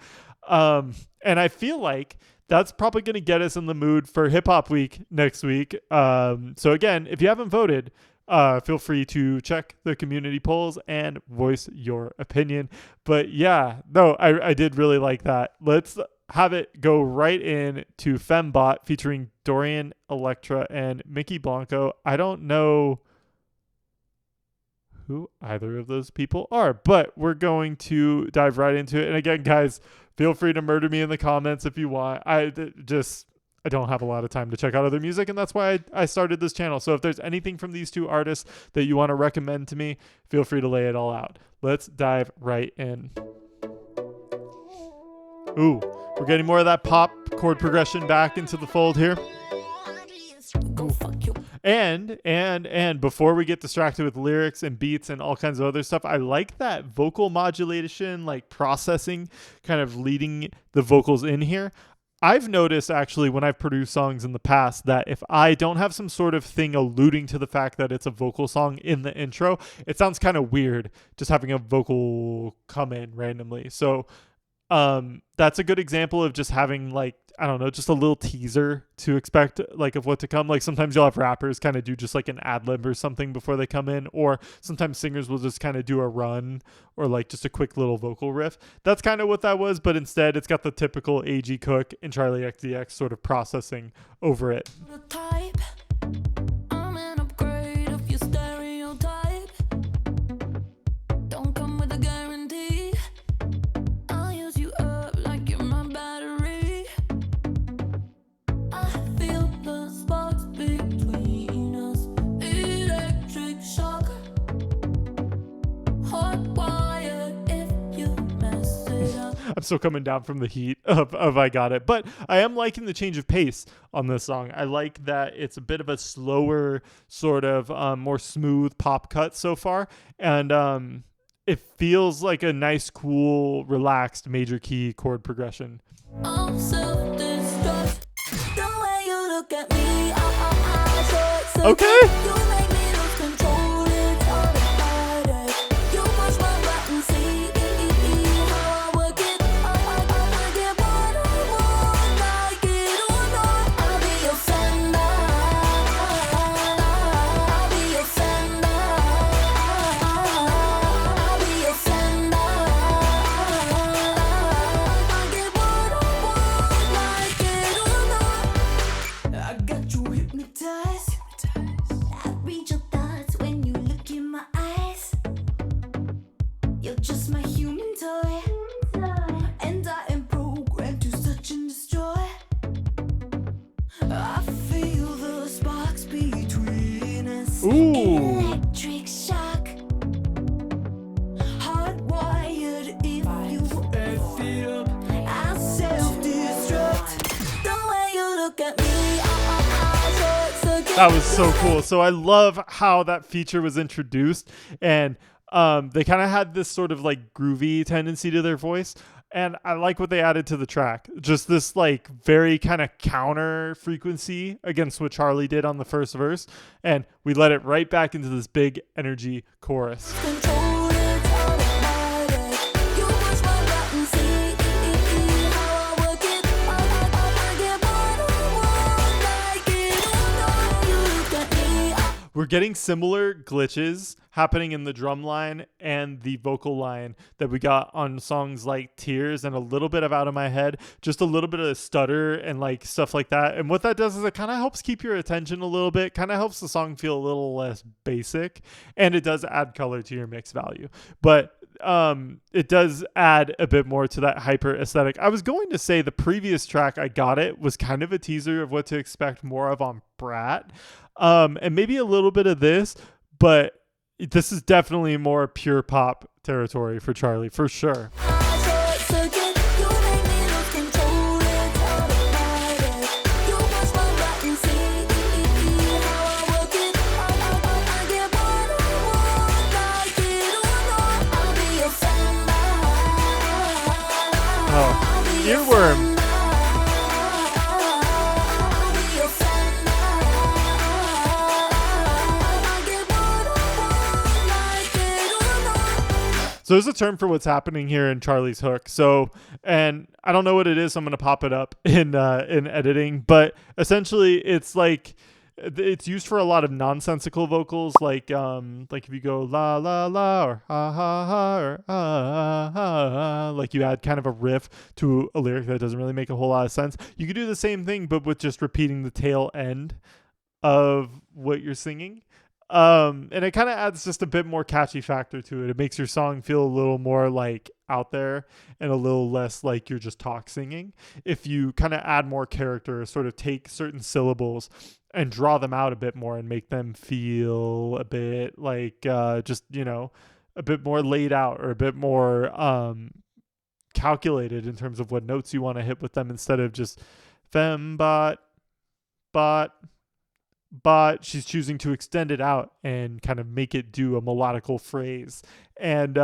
And I feel like that's probably going to get us in the mood for Hip Hop Week next week. So again, if you haven't voted, feel free to check the community polls and voice your opinion. But yeah, no, I did really like that. Let's have it go right in to Femmebot featuring Dorian, Electra, and Mickey Blanco. I don't know who either of those people are, but we're going to dive right into it. And again, guys, feel free to murder me in the comments if you want. I don't have a lot of time to check out other music, and that's why I started this channel. So if there's anything from these two artists that you want to recommend to me, feel free to lay it all out. Let's dive right in. Ooh, we're getting more of that pop chord progression back into the fold here. And before we get distracted with lyrics and beats and all kinds of other stuff, I like that vocal modulation, like processing, kind of leading the vocals in here. I've noticed actually when I've produced songs in the past that if I don't have some sort of thing alluding to the fact that it's a vocal song in the intro, it sounds kind of weird just having a vocal come in randomly. So that's a good example of just having, like, I don't know, just a little teaser to expect, like, of what to come. Like sometimes you'll have rappers kind of do just like an ad lib or something before they come in, or sometimes singers will just kind of do a run or like just a quick little vocal riff. That's kind of what that was, but instead it's got the typical AG Cook and CHARLI XCX sort of processing over it. I'm still coming down from the heat of I got it. But I am liking the change of pace on this song. I like that it's a bit of a slower, sort of more smooth pop cut so far. And it feels like a nice, cool, relaxed major key chord progression. Okay. Ooh. Electric shock. Hardwired if you F it up. I self-destruct. The way you look at me. That was so cool. So I love how that feature was introduced, and they kind of had this sort of like groovy tendency to their voice. And I like what they added to the track. Just this like very kind of counter frequency against what CHARLI did on the first verse. And we let it right back into this big energy chorus. We're getting similar glitches happening in the drum line and the vocal line that we got on songs like Tears and a little bit of Out of My Head, just a little bit of stutter and like stuff like that. And what that does is it kind of helps keep your attention a little bit, kind of helps the song feel a little less basic, and it does add color to your mix value. But it does add a bit more to that hyper aesthetic. I was going to say the previous track, I Got It, was kind of a teaser of what to expect more of on Brat. And maybe a little bit of this, but this is definitely more pure pop territory for CHARLI, for sure. Oh. Earworm. So there's a term for what's happening here in Charlie's hook. So, and I don't know what it is, so I'm gonna pop it up in editing. But essentially, it's like it's used for a lot of nonsensical vocals, like if you go la la la or ha ha ha or ah ha, like you add kind of a riff to a lyric that doesn't really make a whole lot of sense. You could do the same thing, but with just repeating the tail end of what you're singing. And it kind of adds just a bit more catchy factor to it. It makes your song feel a little more like out there and a little less like you're just talk singing. If you kind of add more character, sort of take certain syllables and draw them out a bit more and make them feel a bit like just, you know, a bit more laid out or a bit more calculated in terms of what notes you want to hit with them instead of just Femmebot, but she's choosing to extend it out and kind of make it do a melodical phrase. And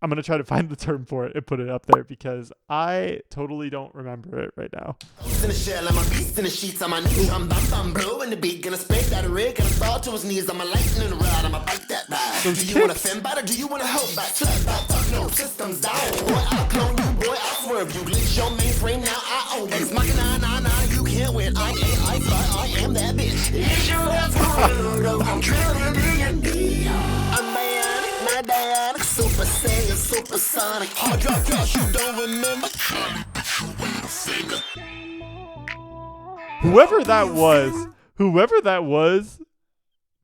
I'm going to try to find the term for it and put it up there because I totally don't remember it right now. In the shell, I'm a beast in the sheets, I'm a new, I'm bro in the beat, gonna spake that rig, gonna fall to his knees, I'm a lightning in the rod, I'm a bite that ride. Do you want a fembot or do you want a help back? Slap back, talk no systems down. Boy, I'll clone you, boy, I'll swerve you. Glitch your mainframe, now I own you. It's my nah, you can't win. I am that bitch. It's your left world, I'm drilling D&D. I'm bionic, not Dionic, Super Saiyan, Supersonic. Hard drop, gosh, you don't remember. Whoever that was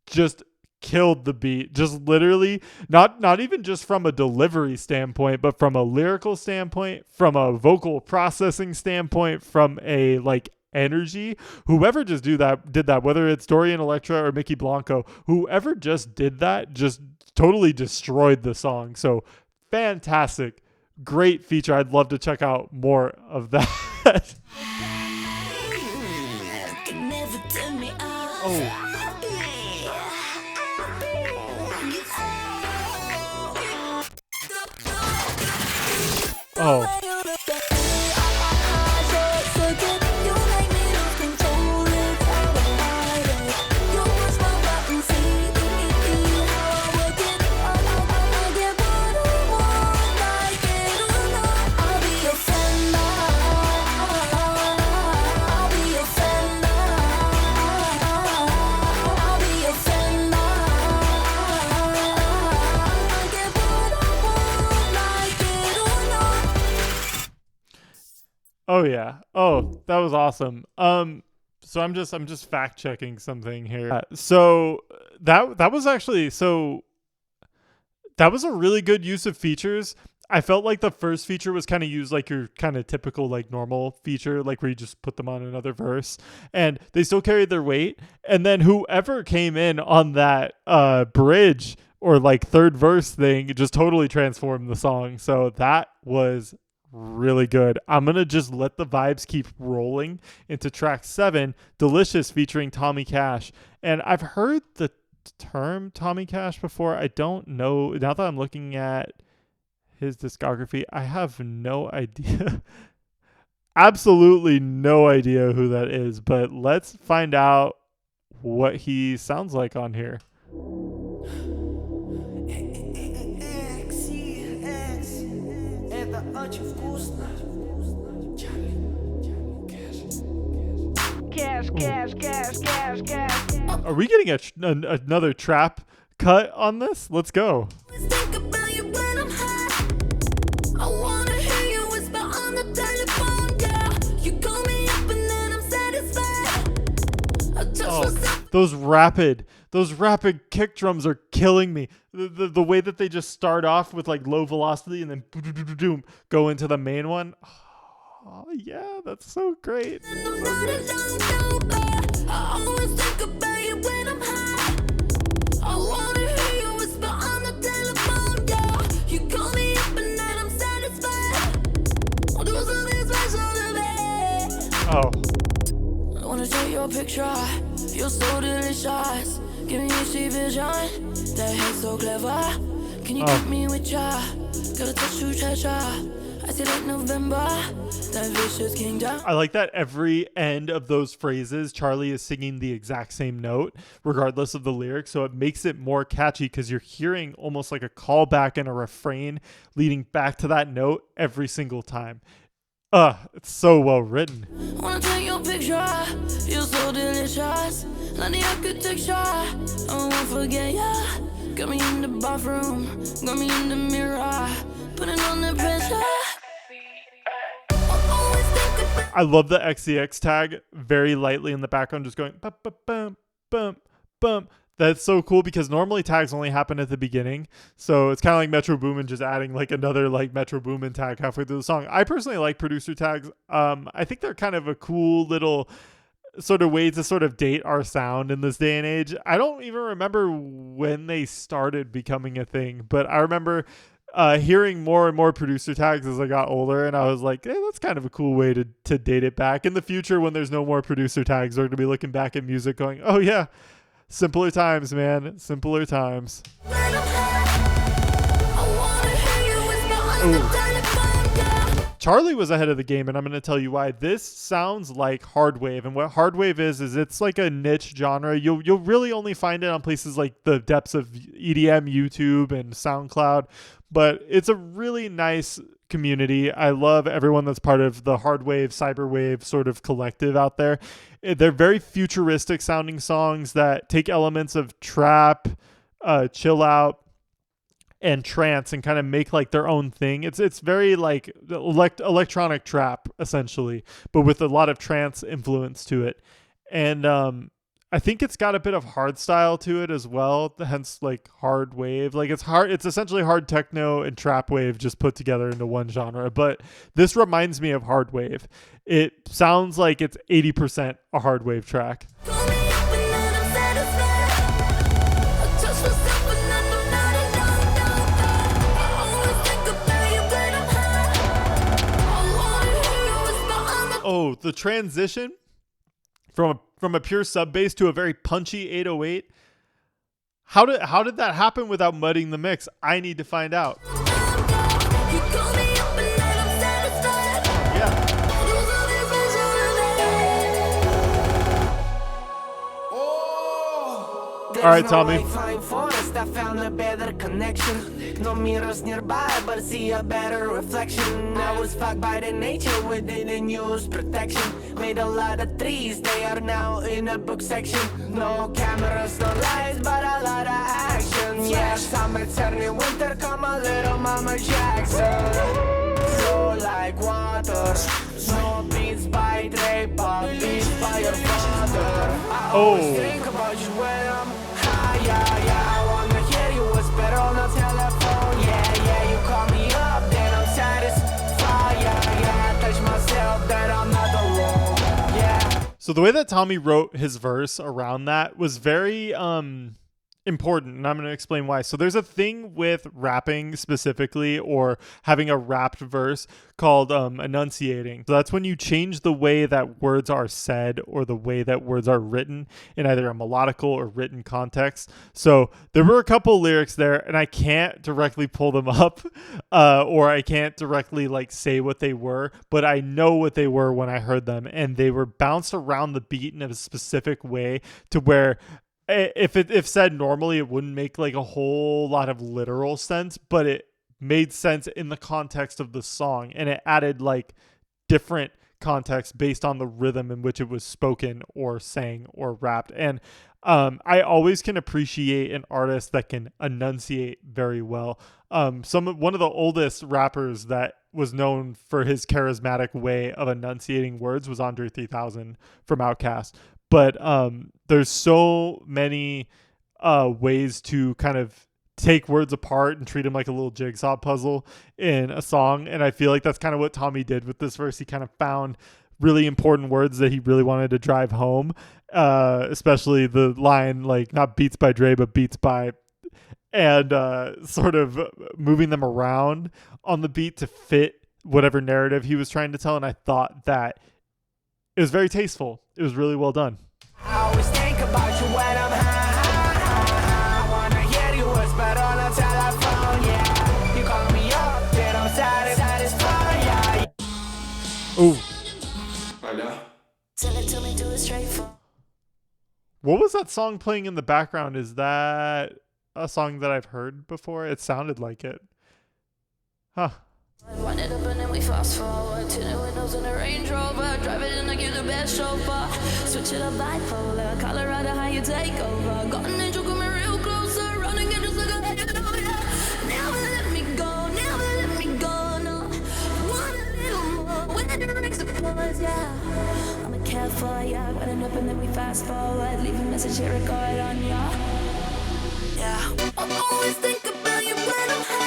just killed the beat. Just literally not even just from a delivery standpoint, but from a lyrical standpoint, from a vocal processing standpoint, from a like energy. Whoever just did that, whether it's Dorian Electra or Mickey Blanco, whoever just did that just totally destroyed the song. So fantastic. Great feature. I'd love to check out more of that. Oh. Oh yeah. Oh, that was awesome. So I'm just fact checking something here. So that was actually that was a really good use of features. I felt like the first feature was kind of used like your kind of typical like normal feature, like where you just put them on another verse, and they still carried their weight. And then whoever came in on that bridge or like third verse thing just totally transformed the song. So that was really good. I'm going to just let the vibes keep rolling into track 7, Delicious, featuring Tommy Cash. And I've heard the term Tommy Cash before. I don't know. Now that I'm looking at his discography, I have no idea. Absolutely no idea who that is. But let's find out what he sounds like on here. Are we getting another trap cut on this? Let's go. Oh, those rapid kick drums are killing me. The way that they just start off with like low velocity and then go into the main one. Oh yeah, that's so great. I always think about you when I'm high. I wanna hear you whisper on the telephone, yeah. You call me up and then I'm satisfied. I'll do something special to me. Oh. I wanna take your picture. You're so delicious. Give me a sweet vision. That head's so clever. Can you get me with ya? Gotta touch you, treasure. I said like November, that vicious kingdom. I like that every end of those phrases, Charlie is singing the exact same note, regardless of the lyrics. So it makes it more catchy because you're hearing almost like a callback and a refrain leading back to that note every single time. It's so well written. Wanna take your picture, you're so delicious. Like the architecture, I won't forget ya. Got me in the bathroom, got me in the mirror, putting on the pressure. I love the XCX tag very lightly in the background, just going bump, bump, bump, bump, bump. That's so cool because normally tags only happen at the beginning. So it's kind of like Metro Boomin just adding like another like Metro Boomin tag halfway through the song. I personally like producer tags. I think they're kind of a cool little sort of way to sort of date our sound in this day and age. I don't even remember when they started becoming a thing, but I remember hearing more and more producer tags as I got older, and I was like, hey, that's kind of a cool way to date it back. In the future, when there's no more producer tags, we're going to be looking back at music going, oh yeah, simpler times, man. Simpler times. Ooh. Charlie was ahead of the game, and I'm going to tell you why. This sounds like hard wave, and what hard wave is it's like a niche genre. You'll really only find it on places like the depths of EDM, YouTube, and SoundCloud, but it's a really nice community. I love everyone that's part of the hard wave, cyber wave sort of collective out there. They're very futuristic sounding songs that take elements of trap, chill out, and trance and kind of make like their own thing. It's very like electronic trap essentially, but with a lot of trance influence to it. And I think it's got a bit of hard style to it as well, hence like hard wave. Like it's essentially hard techno and trap wave just put together into one genre. But this reminds me of hard wave. It sounds like it's 80% a hard wave track. Oh, the transition from a pure sub bass to a very punchy 808. How did that happen without mudding the mix? I need to find out. Yeah. All right, Tommy. I found a better connection. No mirrors nearby, but see a better reflection. I was fucked by the nature, we didn't use protection. Made a lot of trees, they are now in a book section. No cameras, no lights, but a lot of action. Yeah, summer turning winter, come a little Mama Jackson. Flow like water, no beats by Dre, but beats by your father. I always think about you when I'm high, yeah. I wanna hear you whisper on the telephone, yeah. You call me up, then I'm satisfied, yeah. I touch myself, that I'm not alone, yeah. So the way that Tommy wrote his verse around that was very important, and I'm going to explain why. So there's a thing with rapping specifically, or having a rapped verse, called enunciating. So that's when you change the way that words are said or the way that words are written in either a melodical or written context. So there were a couple lyrics there, and I can't directly pull them up, or I can't directly like say what they were, but I know what they were when I heard them, and they were bounced around the beat in a specific way to where if said normally, it wouldn't make like a whole lot of literal sense, but it made sense in the context of the song, and it added like different context based on the rhythm in which it was spoken or sang or rapped. And I always can appreciate an artist that can enunciate very well. One of the oldest rappers that was known for his charismatic way of enunciating words was Andre 3000 from Outkast. But there's so many ways to kind of take words apart and treat them like a little jigsaw puzzle in a song. And I feel like that's kind of what Tommy did with this verse. He kind of found really important words that he really wanted to drive home, especially the line, like, not beats by Dre, but beats by, and sort of moving them around on the beat to fit whatever narrative he was trying to tell. And I thought that it was very tasteful. It was really well done. I always think about you when I'm high. I wanna hear you whisper on the telephone, yeah. You call me up, then I'm satisfied, Oh, Send it to me, do it straight for. what was that song playing in the background? Is that a song that I've heard before? It sounded like it. Huh. Wind it up and then we fast forward. Tinted windows in a Range Rover. Drive it in like you're the best chauffeur. Switch it up bipolar. Colorado, how you take over. Got an angel coming real closer. Running it just like a head. Never let me go. Never let me go. No. Want a little more. When the drinks the pause, yeah. I'ma care for ya. Wind it up and then we fast forward. Leave a message here, record on ya. Yeah. I always think about you when I'm high.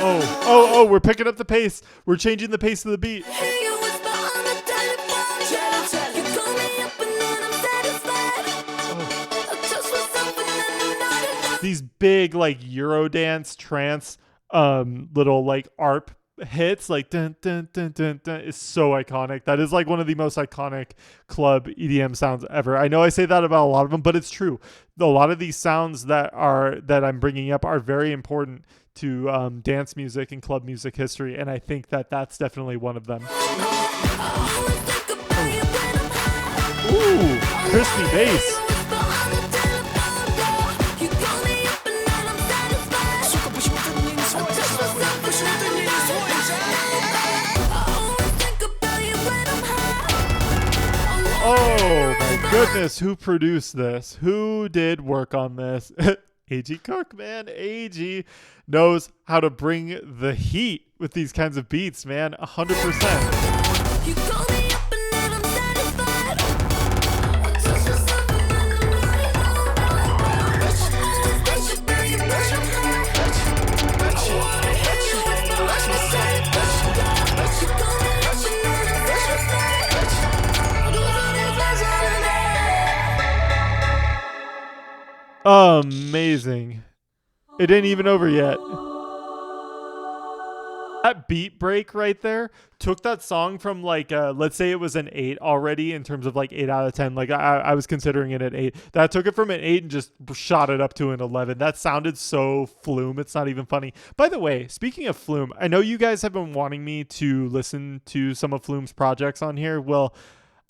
Oh, we're picking up the pace. We're changing the pace of the beat. Hear you whisper on the telephone. You call me up and then I'm satisfied. I just was something that I'm not. These big like Eurodance trance little like ARP hits like dun dun dun dun dun is so iconic. That is like one of the most iconic club EDM sounds ever. I know I say that about a lot of them, but it's true. A lot of these sounds that I'm bringing up are very important to dance music and club music history, and I think that that's definitely one of them. Ooh, crispy bass. Oh my goodness, who produced this? Who did work on this? A.G. Cook, man. A.G. knows how to bring the heat with these kinds of beats, man. 100%. You call me up and then I'm satisfied. Amazing. It ain't even over yet. That beat break right there took that song from like, let's say it was an 8 already in terms of like 8 out of 10. Like I was considering it an 8. That took it from an 8 and just shot it up to an 11. That sounded so Flume. It's not even funny. By the way, speaking of Flume, I know you guys have been wanting me to listen to some of Flume's projects on here. Well,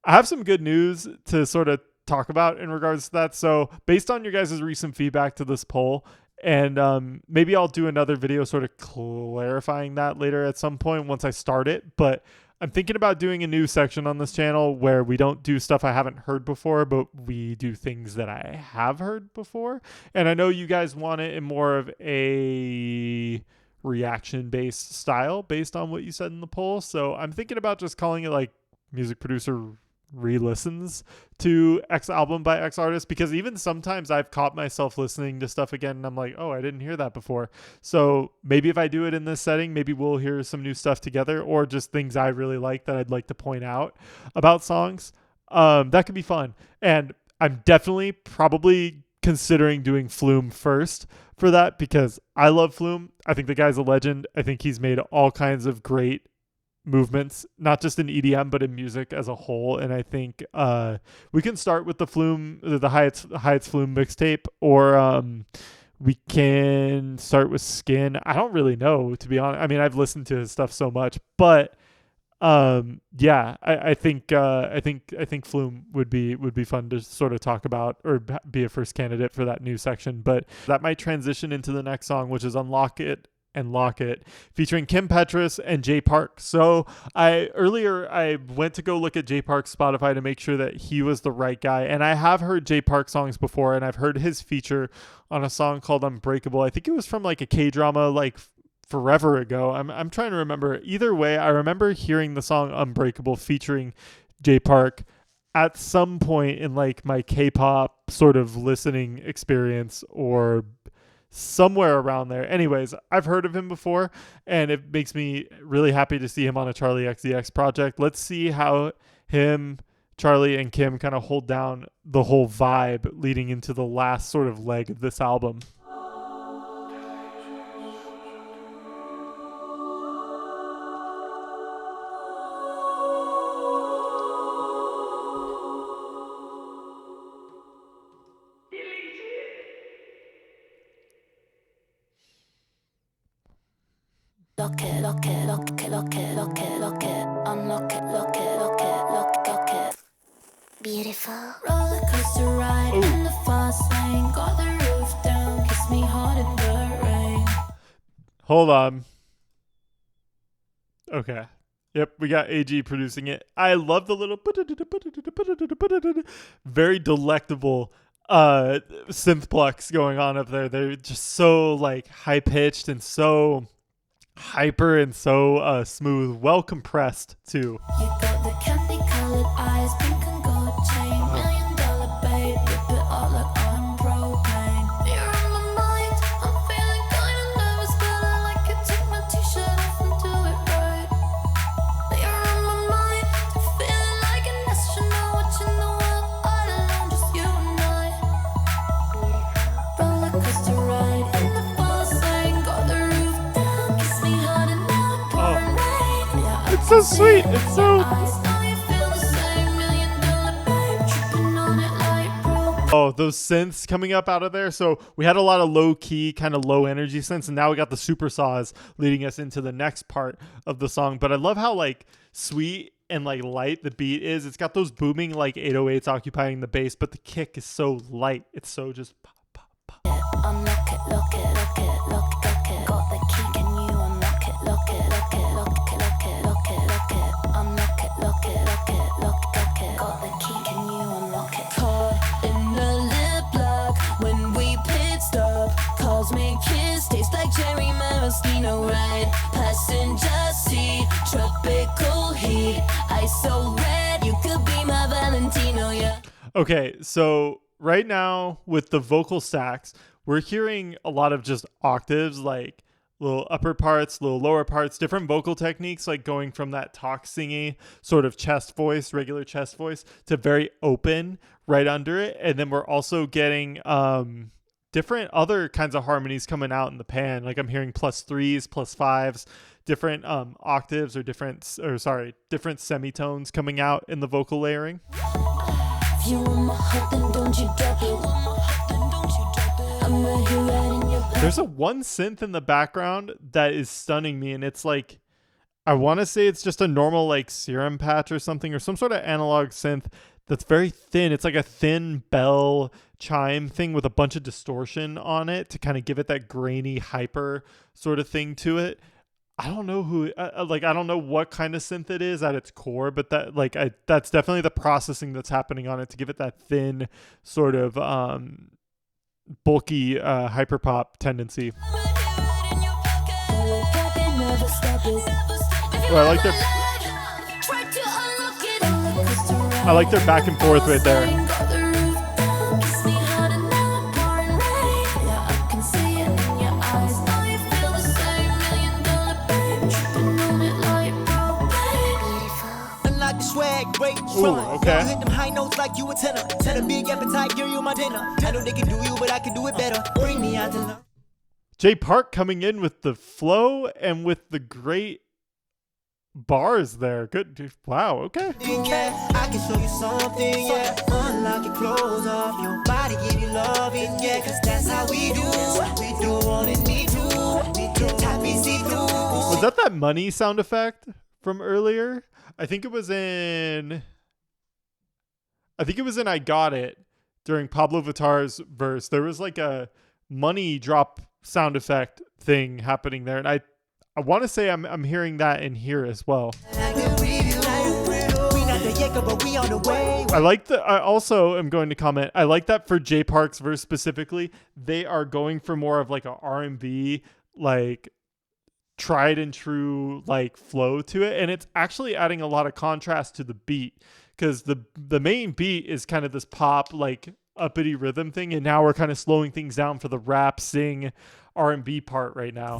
I have some good news to sort of talk about in regards to that. So based on your guys' recent feedback to this poll, and maybe I'll do another video sort of clarifying that later at some point once I start it. But I'm thinking about doing a new section on this channel where we don't do stuff I haven't heard before, but we do things that I have heard before. And I know you guys want it in more of a reaction-based style based on what you said in the poll. So I'm thinking about just calling it like music producer re-listens to X album by X artist, because even sometimes I've caught myself listening to stuff again and I'm like, oh, I didn't hear that before. So maybe if I do it in this setting, maybe we'll hear some new stuff together, or just things I really like that I'd like to point out about songs. That could be fun. And I'm definitely probably considering doing Flume first for that, because I love Flume. I think the guy's a legend. I think he's made all kinds of great movements, not just in EDM but in music as a whole. And I think we can start with the Flume, the Hyatt's Flume mixtape, or we can start with Skin. I don't really know, to be honest. I mean, I've listened to his stuff so much, but yeah, I think Flume would be fun to sort of talk about, or be a first candidate for that new section. But that might transition into the next song, which is Unlock It and Lock It, featuring Kim Petras and Jay Park. So I went to go look at Jay Park's Spotify to make sure that he was the right guy. And I have heard Jay Park songs before, and I've heard his feature on a song called Unbreakable. I think it was from like a K-drama like forever ago. I'm trying to remember. Either way, I remember hearing the song Unbreakable featuring Jay Park at some point in like my K-pop sort of listening experience, or somewhere around there. Anyways, I've heard of him before, and it makes me really happy to see him on a CHARLI XCX project. Let's see how him, Charlie, and Kim kind of hold down the whole vibe leading into the last sort of leg of this album. Lock it, lock it, lock it, lock it, lock it, lock it. Unlock it, lock it, lock it, lock it. Beautiful. Roller coaster ride in the fast lane. Got the roof down, kiss me hard in the rain. Hold on. Okay. Yep, we got AG producing it. I love the little very delectable synth plucks going on up there. They're just so like high pitched and so hyper and so smooth, well compressed too. You got the candy colored eyes, pink and gold chain. $1 million babe, rip it out like I'm propane. You're in my mind, I'm feeling kinda nervous, but I like it. Take my t-shirt off and do it right. You're in my mind, feeling like an astronaut watching the world all alone, just you and I. Roller coaster ride in the fast lane, got the roof down, kiss me hard and now pouring rain. Yeah, It's so sweet. It's so. Oh, those synths coming up out of there. So we had a lot of low key, kind of low energy synths, and now we got the super saws leading us into the next part of the song. But I love how like sweet and like light the beat is. It's got those booming like 808s occupying the bass, but the kick is so light. It's so just pop, pop, pop. Unlock it, lock it, lock it, lock it. Got the key, can you unlock it, lock it, lock it, lock it, lock it, lock it, lock it. Unlock it, lock it, lock it, lock it. Got the key, can you unlock it? Caught in the lip lock when we pit stop. Cosmic kiss tastes like cherry maraschino ride. Passenger seat, tropical heat. Ice so red, you could be my Valentino, yeah. Okay, so right now with the vocal stacks, we're hearing a lot of just octaves, like little upper parts, little lower parts, different vocal techniques, like going from that talk singy sort of chest voice, regular chest voice, to very open right under it. And then we're also getting different other kinds of harmonies coming out in the pan. Like I'm hearing +3s, +5s, different octaves or different semitones coming out in the vocal layering. If you want my heart, then don't you drop it. I'm right here right in your back. There's a one synth in the background that is stunning me, and it's like, I want to say it's just a normal like serum patch or something, or some sort of analog synth that's very thin. It's like a thin bell chime thing with a bunch of distortion on it to kind of give it that grainy hyper sort of thing to it. I don't know who, I don't know what kind of synth it is at its core, but that's definitely the processing that's happening on it to give it that thin sort of bulky hyper pop tendency. Oh, I like their back and forth right there. Ooh, okay. Hit them high notes like you a tenor. Tell a big appetite, give you my dinner. I know they can do you, but I can do it better. Bring me out to learn. Jay Park coming in with the flow and with the great bars there. Good. Wow. Okay. I can show you something, yeah. Unlock your clothes off, your body give you love, yeah. Cause that's how we do. We do all it need to. We do happy see through. Was that money sound effect from earlier? I think it was in I Got It during Pablo Vittar's verse. There was like a money drop sound effect thing happening there. And I want to say I'm hearing that in here as well. I also am going to comment, I like that for Jay Park's verse specifically, they are going for more of like a R&B, like tried and true like flow to it, and it's actually adding a lot of contrast to the beat, because the main beat is kind of this pop like uppity rhythm thing, and now we're kind of slowing things down for the rap sing R&B part right now.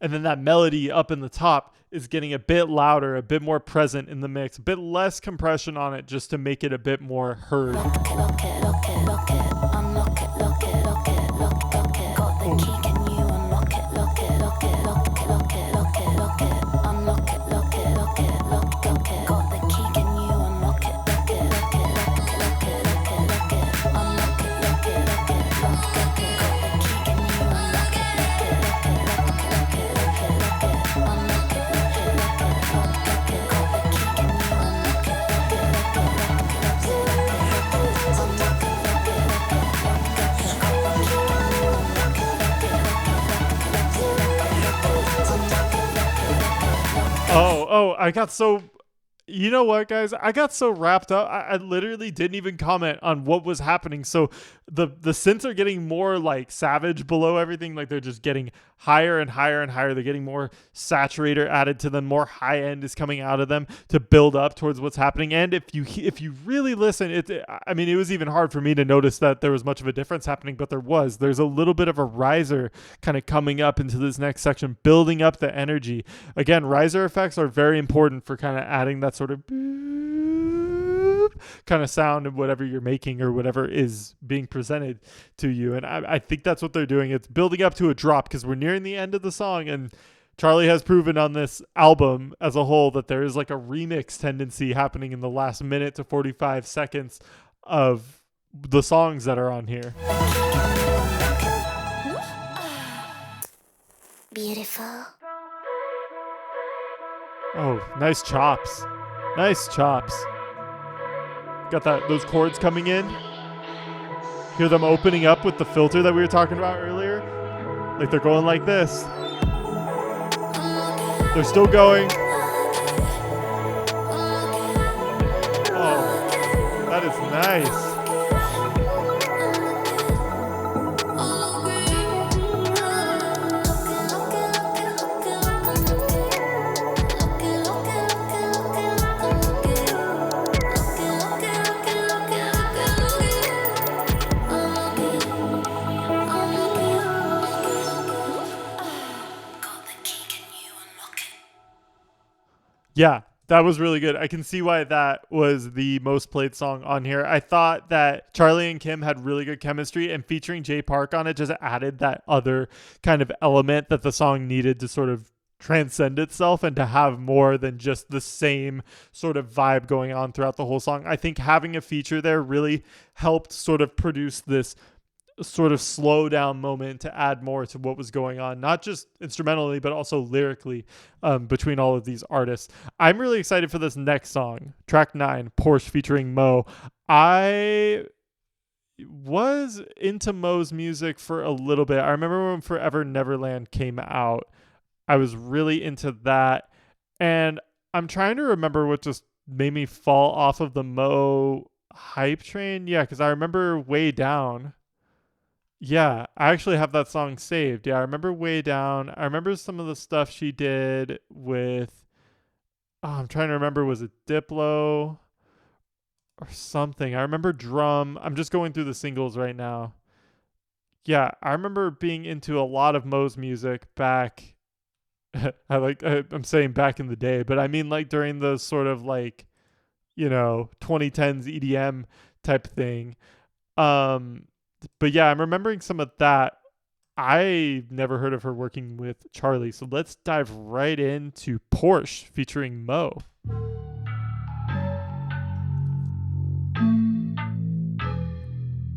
And then that melody up in the top is getting a bit louder, a bit more present in the mix, a bit less compression on it just to make it a bit more heard. I got so... You know what, guys? I got so wrapped up. I literally didn't even comment on what was happening. So the synths are getting more like savage below everything. Like they're just getting higher and higher and higher. They're getting more saturator added to them. More high end is coming out of them to build up towards what's happening. And if you really listen, it was even hard for me to notice that there was much of a difference happening, but there's a little bit of a riser kind of coming up into this next section, building up the energy. Again, riser effects are very important for kind of adding that sort of kind of sound of whatever you're making or whatever is being presented to you. And I think that's what they're doing. It's building up to a drop because we're nearing the end of the song, and Charlie has proven on this album as a whole that there is like a remix tendency happening in the last minute to 45 seconds of the songs that are on here. Beautiful. Oh, nice chops. Nice chops. Got those chords coming in. Hear them opening up with the filter that we were talking about earlier. Like they're going like this. They're still going. Oh, that is nice. Yeah, that was really good. I can see why that was the most played song on here. I thought that Charlie and Kim had really good chemistry, and featuring Jay Park on it just added that other kind of element that the song needed to sort of transcend itself and to have more than just the same sort of vibe going on throughout the whole song. I think having a feature there really helped sort of produce this sort of slow down moment to add more to what was going on, not just instrumentally, but also lyrically between all of these artists. I'm really excited for this next song, track 9, Porsche featuring Mo. I was into Mo's music for a little bit. I remember when Forever Neverland came out, I was really into that. And I'm trying to remember what just made me fall off of the Mo hype train. Yeah, because I remember Way Down. Yeah, I actually have that song saved. Yeah, I remember Way Down. I remember some of the stuff she did with, I'm trying to remember, was it Diplo or something? I remember Drum. I'm just going through the singles right now. Yeah, I remember being into a lot of Mo's music back. I'm saying back in the day, but I mean like during the sort of like, 2010s EDM type thing. But yeah, I'm remembering some of that. I never heard of her working with Charlie. So let's dive right into Porsche featuring Mo.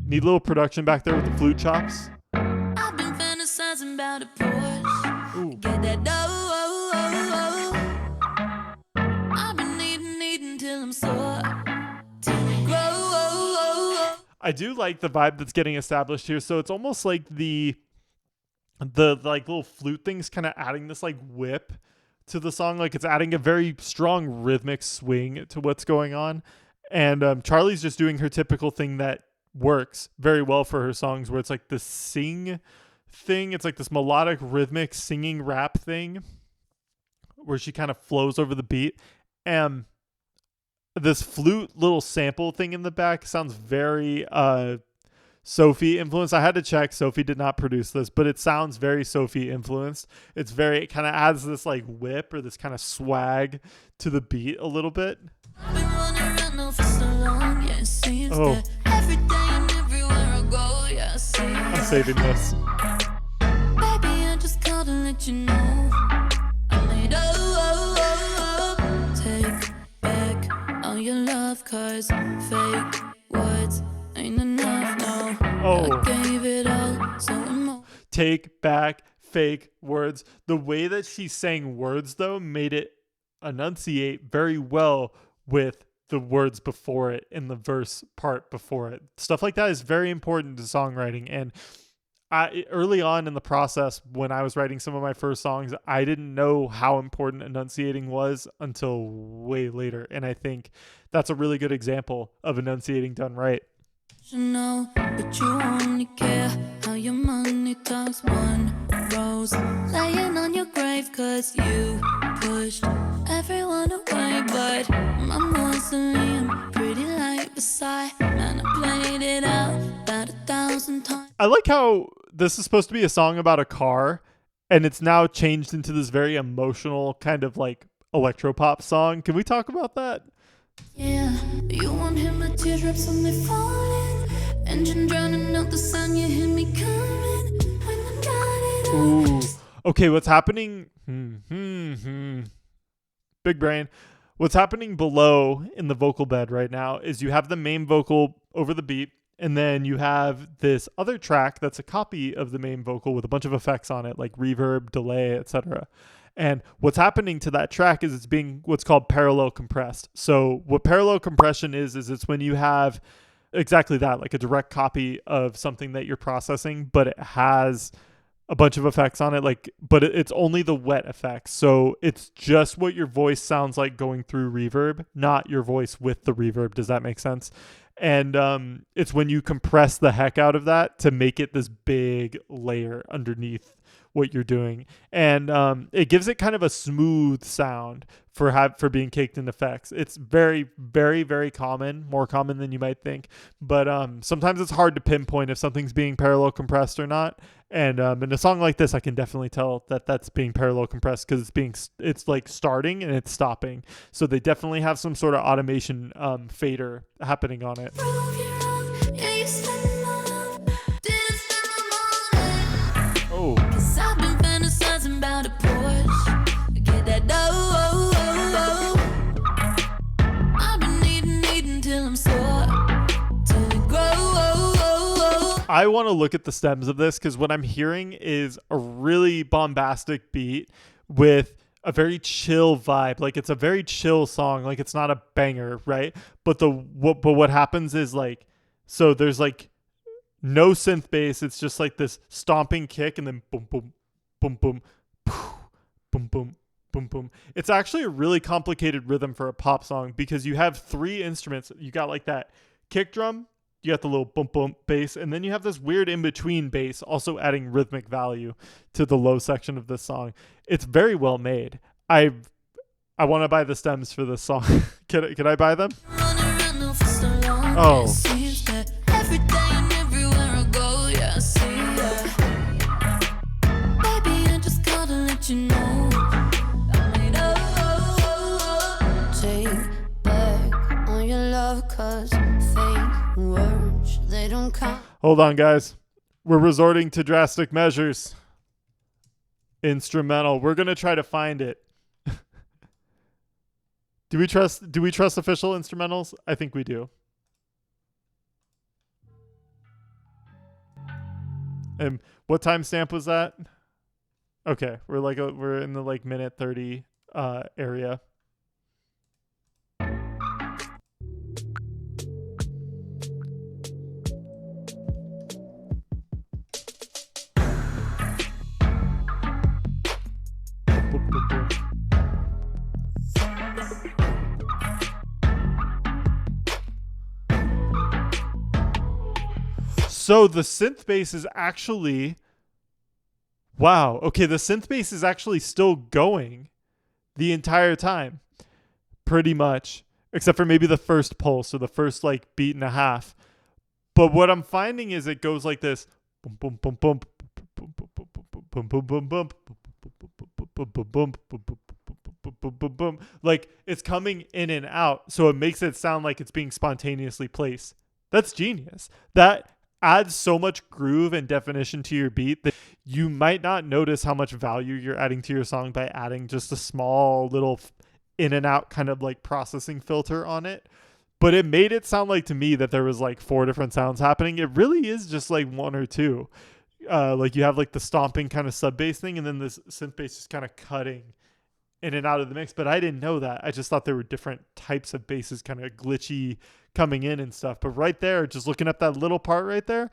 Need a little production back there with the flute chops. I've been fantasizing about a Porsche. Ooh. Get that dough. I've been eating till I'm sore. Till it grow. I do like the vibe that's getting established here. So it's almost like the like little flute things kind of adding this like whip to the song. Like it's adding a very strong rhythmic swing to what's going on. And Charlie's just doing her typical thing that works very well for her songs, where it's like the sing thing. It's like this melodic rhythmic singing rap thing where she kind of flows over the beat. And this flute little sample thing in the back sounds very Sophie influenced. I had to check. Sophie did not produce this, but it sounds very Sophie influenced. It kind of adds this like whip or this kind of swag to the beat a little bit. I've been running around now for so long, yeah, it seems Oh. that every day and everywhere I go, yeah, I see. I'm saving this. Baby, I just called to let you know I need take back all your love, cause fake words ain't enough, no. Oh. I gave it all, so I'm Take back fake words. The way that she's saying words, though, made it enunciate very well with the words before it in the verse part before it. Stuff like that is very important to songwriting, and early on in the process, when I was writing some of my first songs, I didn't know how important enunciating was until way later. And I think that's a really good example of enunciating done right. You know, but you only care how your money talks. One rose laying on your grave, cause you pushed everyone away. But my mausoleum, pretty like Versailles. Man, I played it out about 1,000 times. I like how this is supposed to be a song about a car, and it's now changed into this very emotional kind of like electropop song. Can we talk about that? Yeah, you won't hear my teardrops when they falling. Engine drowning out the sun, you hear me coming when I got it all. Ooh. Okay, what's happening? Big brain. What's happening below in the vocal bed right now is you have the main vocal over the beat, and then you have this other track that's a copy of the main vocal with a bunch of effects on it, like reverb, delay, etc. And what's happening to that track is it's being what's called parallel compressed. So what parallel compression is it's when you have exactly that, like a direct copy of something that you're processing, but it has a bunch of effects on it, but it's only the wet effects. So it's just what your voice sounds like going through reverb, not your voice with the reverb. Does that make sense? And it's when you compress the heck out of that to make it this big layer underneath what you're doing, and it gives it kind of a smooth sound for being caked in effects. It's very, very, very common, more common than you might think, but sometimes it's hard to pinpoint if something's being parallel compressed or not. And in a song like this, I can definitely tell that that's being parallel compressed because it's like starting and it's stopping. So they definitely have some sort of automation fader happening on it. Prove you wrong, yeah, you spent my love, didn't spend my money. Oh. Cause I've been fantasizing about a Porsche, get that dough. I've been eating till I'm sore, till it grows. I want to look at the stems of this because what I'm hearing is a really bombastic beat with a very chill vibe. Like it's a very chill song. Like it's not a banger, right? But what happens is so there's no synth bass. It's just like this stomping kick and then boom, boom, boom, boom, boom, boom, boom, boom. It's actually a really complicated rhythm for a pop song because you have three instruments. You got like that kick drum, you got the little boom boom bass, and then you have this weird in-between bass also adding rhythmic value to the low section of this song. It's very well made. I want to buy the stems for this song. Can I buy them? Oh. Every day and everywhere I go, yeah, I see ya. Baby, I just gotta let you know. Take back on your love, cause fake words, they don't count. Hold on, guys. We're resorting to drastic measures. Instrumental. We're going to try to find it. Do we trust official instrumentals? I think we do. And what timestamp was that? Okay, we're in the minute 30 area. So the synth bass is actually, wow. Okay, the synth bass is actually still going the entire time, pretty much, except for maybe the first pulse or the first beat and a half. But what I'm finding is it goes like this, boom, boom, boom, boom, boom, boom, boom, boom, boom, boom, boom, boom. Like it's coming in and out, so it makes it sound like it's being spontaneously placed. That's genius. That adds so much groove and definition to your beat that you might not notice how much value you're adding to your song by adding just a small little in and out kind of processing filter on it. But it made it sound like to me that there was 4 different sounds happening. It really is just 1 or 2. You have the stomping kind of sub bass thing, and then this synth bass just kind of cutting in and out of the mix. But I didn't know that. I just thought there were different types of basses kind of glitchy coming in and stuff. But right there, just looking at that little part right there,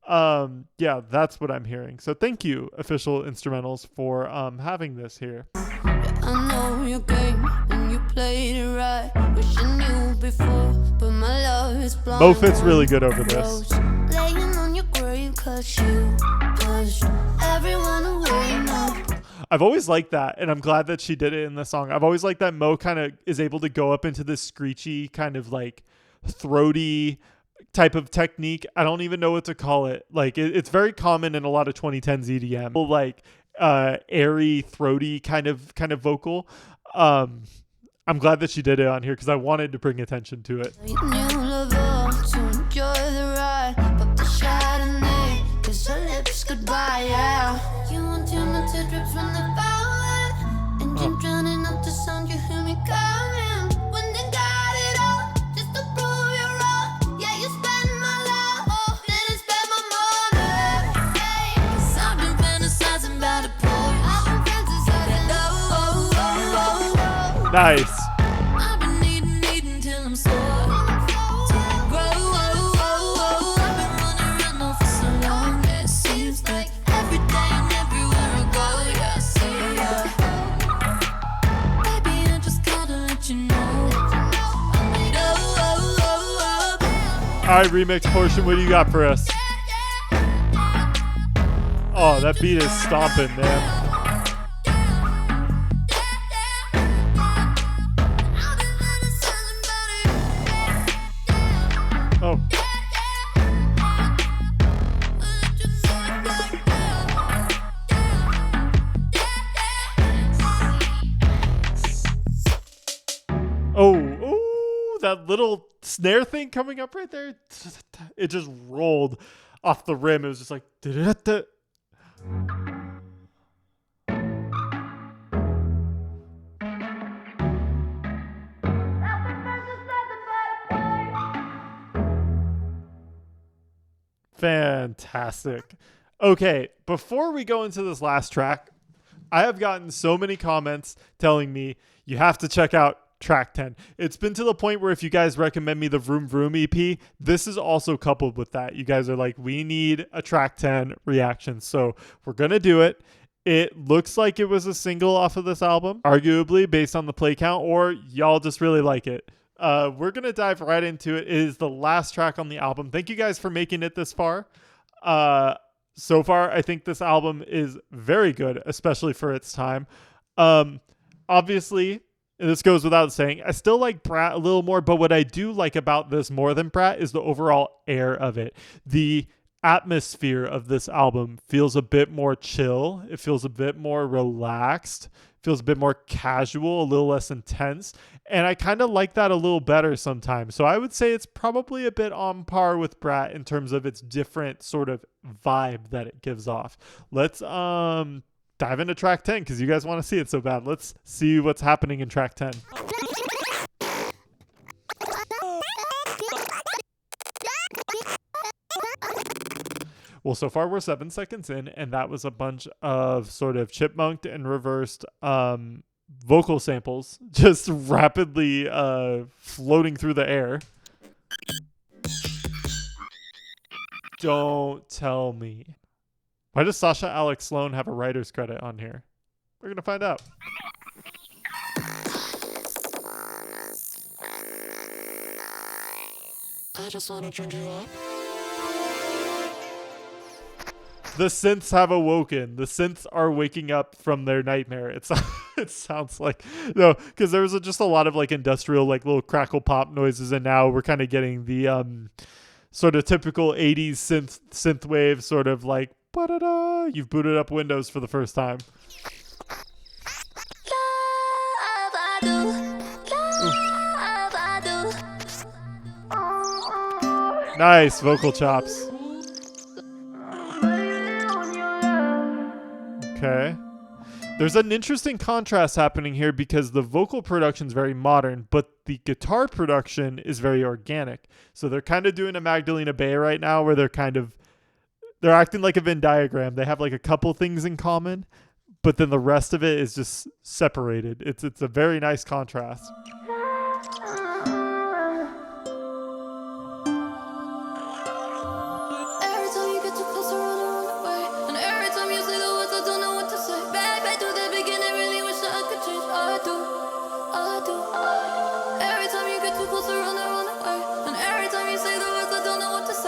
Yeah, that's what I'm hearing. So thank you, Official Instrumentals, for having this here. I know your game and you played it right. Wish I knew before, but my love is blind. Mo fits really good over this. Laying on your grave 'cause you pushed everyone away now. I've always liked that, and I'm glad that she did it in the song. I've always liked that Mo kind of is able to go up into this screechy, kind of like throaty type of technique. I don't even know what to call it. Like it's very common in a lot of 2010s EDM, like airy, throaty kind of vocal. I'm glad that she did it on here because I wanted to bring attention to it. You knew lover to enjoy the ride, but the Chardonnay, 'cause her lips goodbye, yeah. You want your mental drips from the fountain, and you're drowning up the sound, you hear me coming. When you got it all, just to prove you're wrong. Yeah, you spend my love, then I spend my money. Hey, 'cause I've been fantasizing about a Porsche. I've been fantasizing, Nice. I've been needing till I'm sore. All right, remix portion, what do you got for us? Oh, that beat is stomping, man. Oh. Oh, that little snare thing coming up right there. It just rolled off the rim. It was just like. Fantastic. Okay, before we go into this last track, I have gotten so many comments telling me you have to check out track 10. It's been to the point where if you guys recommend me the Vroom Vroom EP, this is also coupled with that. You guys are like, we need a track 10 reaction. So we're going to do it. It looks like it was a single off of this album, arguably based on the play count, or y'all just really like it. We're going to dive right into it. It is the last track on the album. Thank you guys for making it this far. So far, I think this album is very good, especially for its time. Obviously, and this goes without saying, I still like Brat a little more, but what I do like about this more than Brat is the overall air of it. The atmosphere of this album feels a bit more chill. It feels a bit more relaxed. Feels a bit more casual, a little less intense. And I kind of like that a little better sometimes. So I would say it's probably a bit on par with Brat in terms of its different sort of vibe that it gives off. Let's dive into track 10 because you guys want to see it so bad. Let's see what's happening in track 10. Well, so far we're 7 seconds in, and that was a bunch of sort of chipmunked and reversed vocal samples just rapidly floating through the air. Don't tell me. Why does Sasha Alex Sloan have a writer's credit on here? We're going to find out. I just want to turn you up. The synths have awoken. The synths are waking up from their nightmare. It sounds like, no, because there was just a lot of like industrial, like little crackle pop noises, and now we're kind of getting the sort of typical 80s synth wave, sort of like, ba-da-da, you've booted up Windows for the first time. Nice vocal chops. Okay. There's an interesting contrast happening here because the vocal production is very modern, but the guitar production is very organic. So they're kind of doing a Magdalena Bay right now where they're acting like a Venn diagram. They have like a couple things in common, but then the rest of it is just separated. It's a very nice contrast. Every time you get to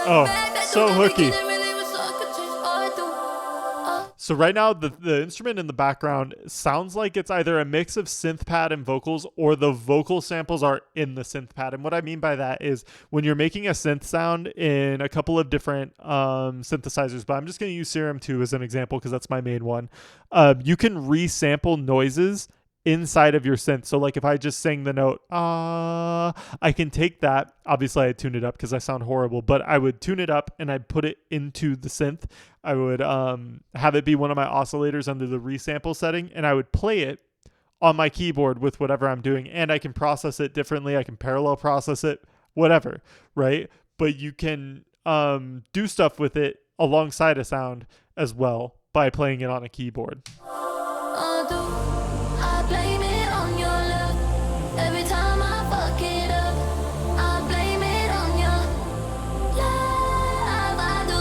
Oh, so hooky. So right now, the instrument in the background sounds like it's either a mix of synth pad and vocals, or the vocal samples are in the synth pad. And what I mean by that is when you're making a synth sound in a couple of different synthesizers, but I'm just going to use Serum 2 as an example because that's my main one. You can resample noises inside of your synth. So like if I just sang the note, I can take that. Obviously I tune it up because I sound horrible, but I would tune it up and I'd put it into the synth. I would have it be one of my oscillators under the resample setting, and I would play it on my keyboard with whatever I'm doing, and I can process it differently. I can parallel process it, whatever, right? But you can do stuff with it alongside a sound as well by playing it on a keyboard. I blame it on your love. Every time I fuck it up, I blame it on your love. I do.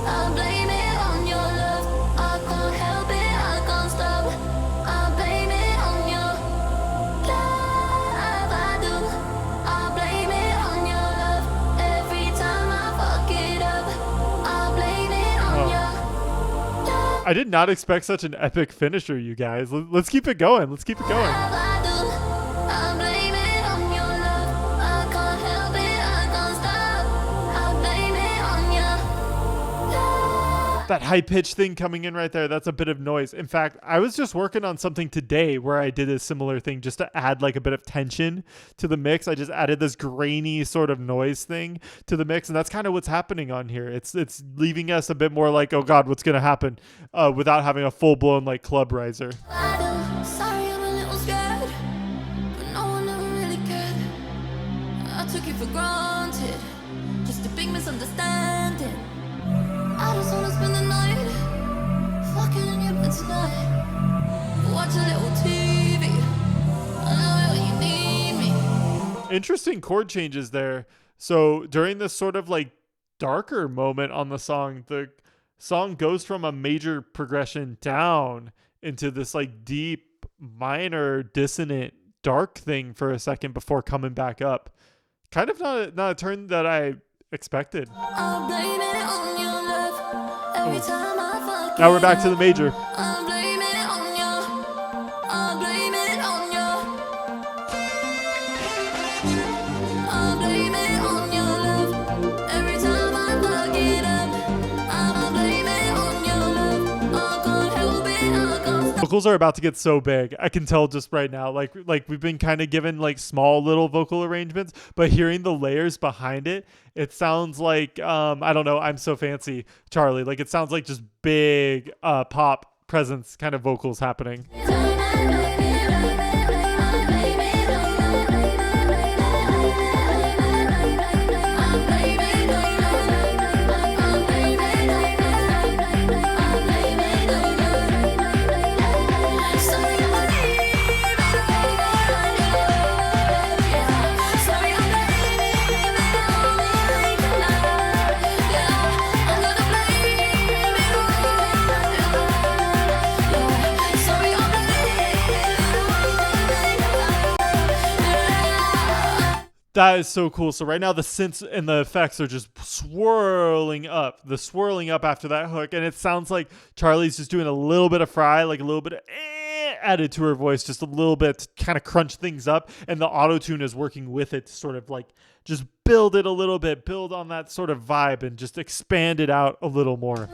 I blame it on your love. I can't help it, I can't stop. I blame it on your love. I do. I blame it on your love. Every time I fuck it up, I blame it on your love. I did not expect such an epic finisher, you guys. Let's keep it going. Let's keep it going. I do. I blame it on your love. I can't help it, I can't stop. I blame it on your love. That high pitch thing coming in right there, that's a bit of noise. In fact, I was just working on something today where I did a similar thing just to add like a bit of tension to the mix. I just added this grainy sort of noise thing to the mix, and that's kind of what's happening on here. It's leaving us a bit more like, oh God, what's going to happen, without having a full-blown like club riser. I do. Sorry, I'm a little scared, but no one ever really cared. I took you for granted, just a big misunderstanding. I just wanna spend the night fucking in your bed tonight. Watch a little TV. I know when you need me. Interesting chord changes there. So during this sort of like darker moment on the song goes from a major progression down into this like deep minor dissonant dark thing for a second before coming back up. Kind of not a turn that I expected. I blame it on your love. Every time I fuck Now we're back to the major. I blame it on you. I blame it on you. I blame it on your love. Every time I fuck it up, I'ma blame it on your love. I can't help it, I can't stop. Vocals are about to get so big. I can tell just right now. Like we've been kind of given like small little vocal arrangements, but hearing the layers behind it, it sounds like I don't know, I'm So Fancy, Charlie. Like it sounds like just big pop presence kind of vocals happening. That is so cool. So right now the synths and the effects are just swirling up. The swirling up after that hook. And it sounds like Charlie's just doing a little bit of fry, like a little bit of added to her voice, just a little bit to kind of crunch things up. And the auto-tune is working with it to sort of like just build it a little bit, build on that sort of vibe and just expand it out a little more.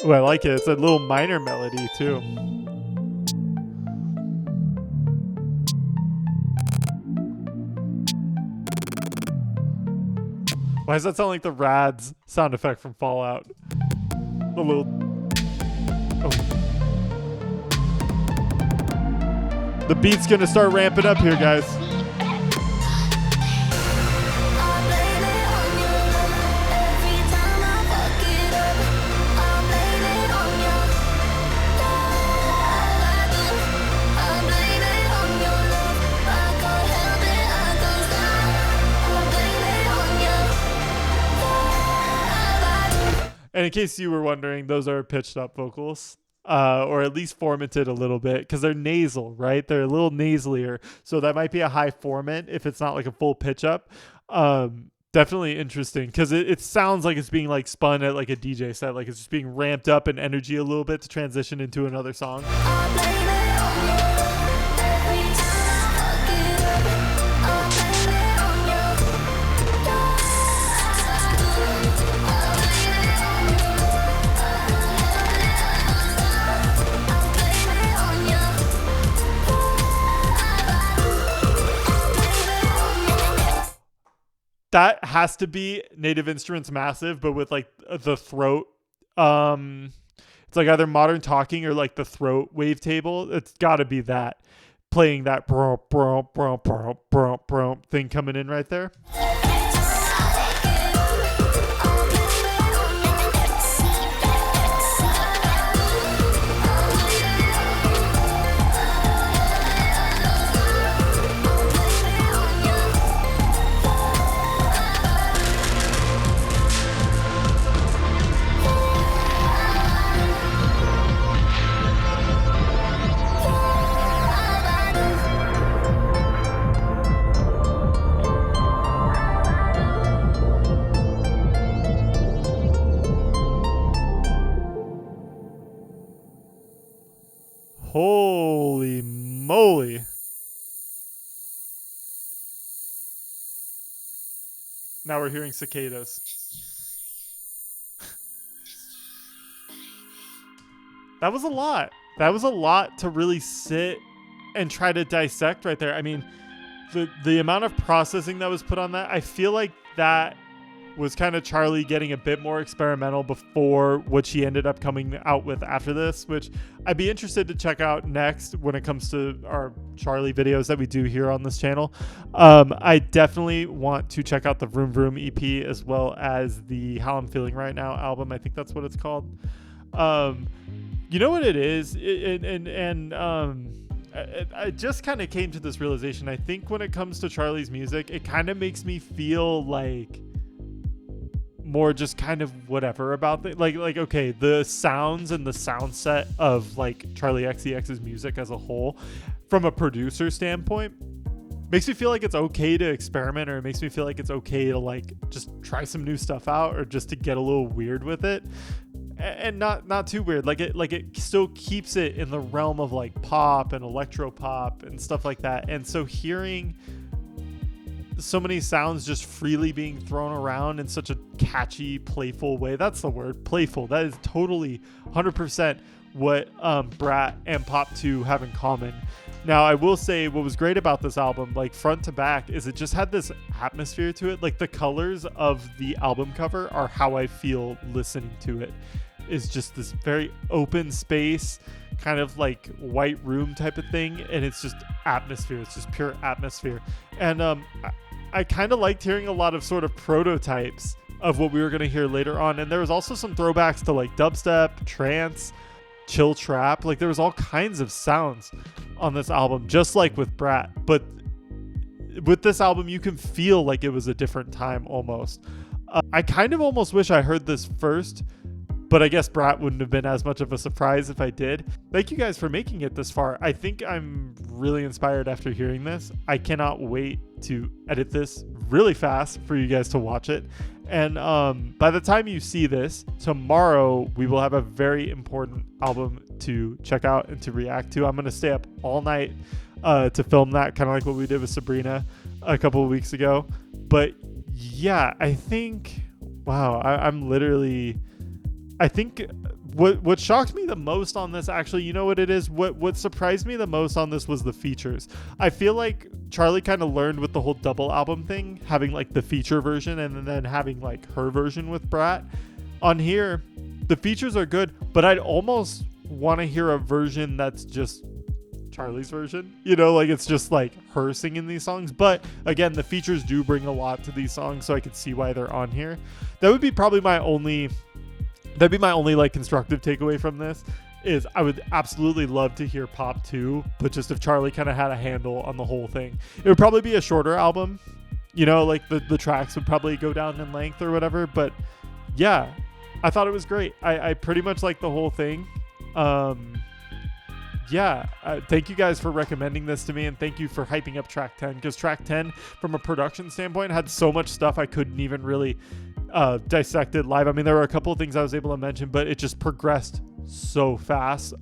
Oh, I like it. It's a little minor melody too. Why does that sound like the Rads sound effect from Fallout? A little. Oh. The beat's gonna start ramping up here, guys. And in case you were wondering, those are pitched up vocals. or at least formatted a little bit, because they're nasal, right? They're a little nasalier, so that might be a high formant if it's not like a full pitch up. Definitely interesting, because it sounds like it's being like spun at like a DJ set, like it's just being ramped up in energy a little bit to transition into another song. That has to be Native Instruments Massive, but with like the throat. It's like either Modern Talking or like the throat wavetable. It's got to be that, playing that thing coming in right there. Holy moly. Now we're hearing cicadas. That was a lot. That was a lot to really sit and try to dissect right there. I mean, the amount of processing that was put on that, I feel like that was kind of CHARLI getting a bit more experimental before what she ended up coming out with after this, which I'd be interested to check out next when it comes to our CHARLI videos that we do here on this channel. I definitely want to check out the Vroom Vroom EP as well as the How I'm Feeling Right Now album. I think that's what it's called. You know what it is? I just kind of came to this realization. I think when it comes to CHARLI's music, it kind of makes me feel like more just kind of whatever about it. Like okay, the sounds and the sound set of like CHARLI XCX's music as a whole, from a producer standpoint, makes me feel like it's okay to experiment, or it makes me feel like it's okay to like just try some new stuff out, or just to get a little weird with it, and not too weird. Like it still keeps it in the realm of like pop and electro pop and stuff like that. And so hearing so many sounds just freely being thrown around in such a catchy, playful way. That's the word, playful. That is totally 100% what Brat and Pop 2 have in common. Now, I will say what was great about this album, like front to back, is it just had this atmosphere to it. Like the colors of the album cover are how I feel listening to it. Is just this very open space, kind of like white room type of thing, and it's just atmosphere. It's just pure atmosphere. And I kind of liked hearing a lot of sort of prototypes of what we were going to hear later on. And there was also some throwbacks to like dubstep, trance, chill trap. Like there was all kinds of sounds on this album, just like with Brat. But with this album, you can feel like it was a different time almost. I kind of almost wish I heard this first, but I guess Brat wouldn't have been as much of a surprise if I did. Thank you guys for making it this far. I think I'm really inspired after hearing this. I cannot wait to edit this really fast for you guys to watch it. And by the time you see this, tomorrow we will have a very important album to check out and to react to. I'm going to stay up all night to film that, kind of like what we did with Sabrina a couple of weeks ago. But yeah, I think, wow, I'm literally... I think what shocked me the most on this, actually, you know what it is? What surprised me the most on this was the features. I feel like CHARLI kind of learned with the whole double album thing, having like the feature version and then having like her version with Brat. On here, the features are good, but I'd almost want to hear a version that's just CHARLI's version. You know, like it's just like her singing these songs. But again, the features do bring a lot to these songs, so I could see why they're on here. That would be probably my only... That'd be my only like constructive takeaway from this, is I would absolutely love to hear Pop 2, but just if CHARLI kind of had a handle on the whole thing. It would probably be a shorter album, you know, like the tracks would probably go down in length or whatever. But yeah, I thought it was great. I pretty much like the whole thing. Yeah, thank you guys for recommending this to me, and thank you for hyping up track 10, because track 10 from a production standpoint had so much stuff I couldn't even really dissect it live. I mean, there were a couple of things I was able to mention, but it just progressed so fast.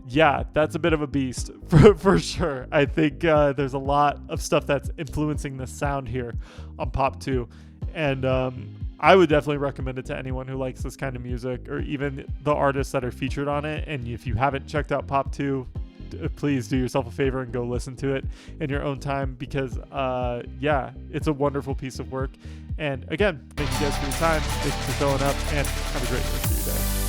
Yeah, that's a bit of a beast for sure. I think there's a lot of stuff that's influencing the sound here on Pop 2, and I would definitely recommend it to anyone who likes this kind of music, or even the artists that are featured on it. And if you haven't checked out Pop 2, please do yourself a favor and go listen to it in your own time, because yeah, it's a wonderful piece of work. And again, thank you guys for your time. Thank you for showing up, and have a great rest of your day.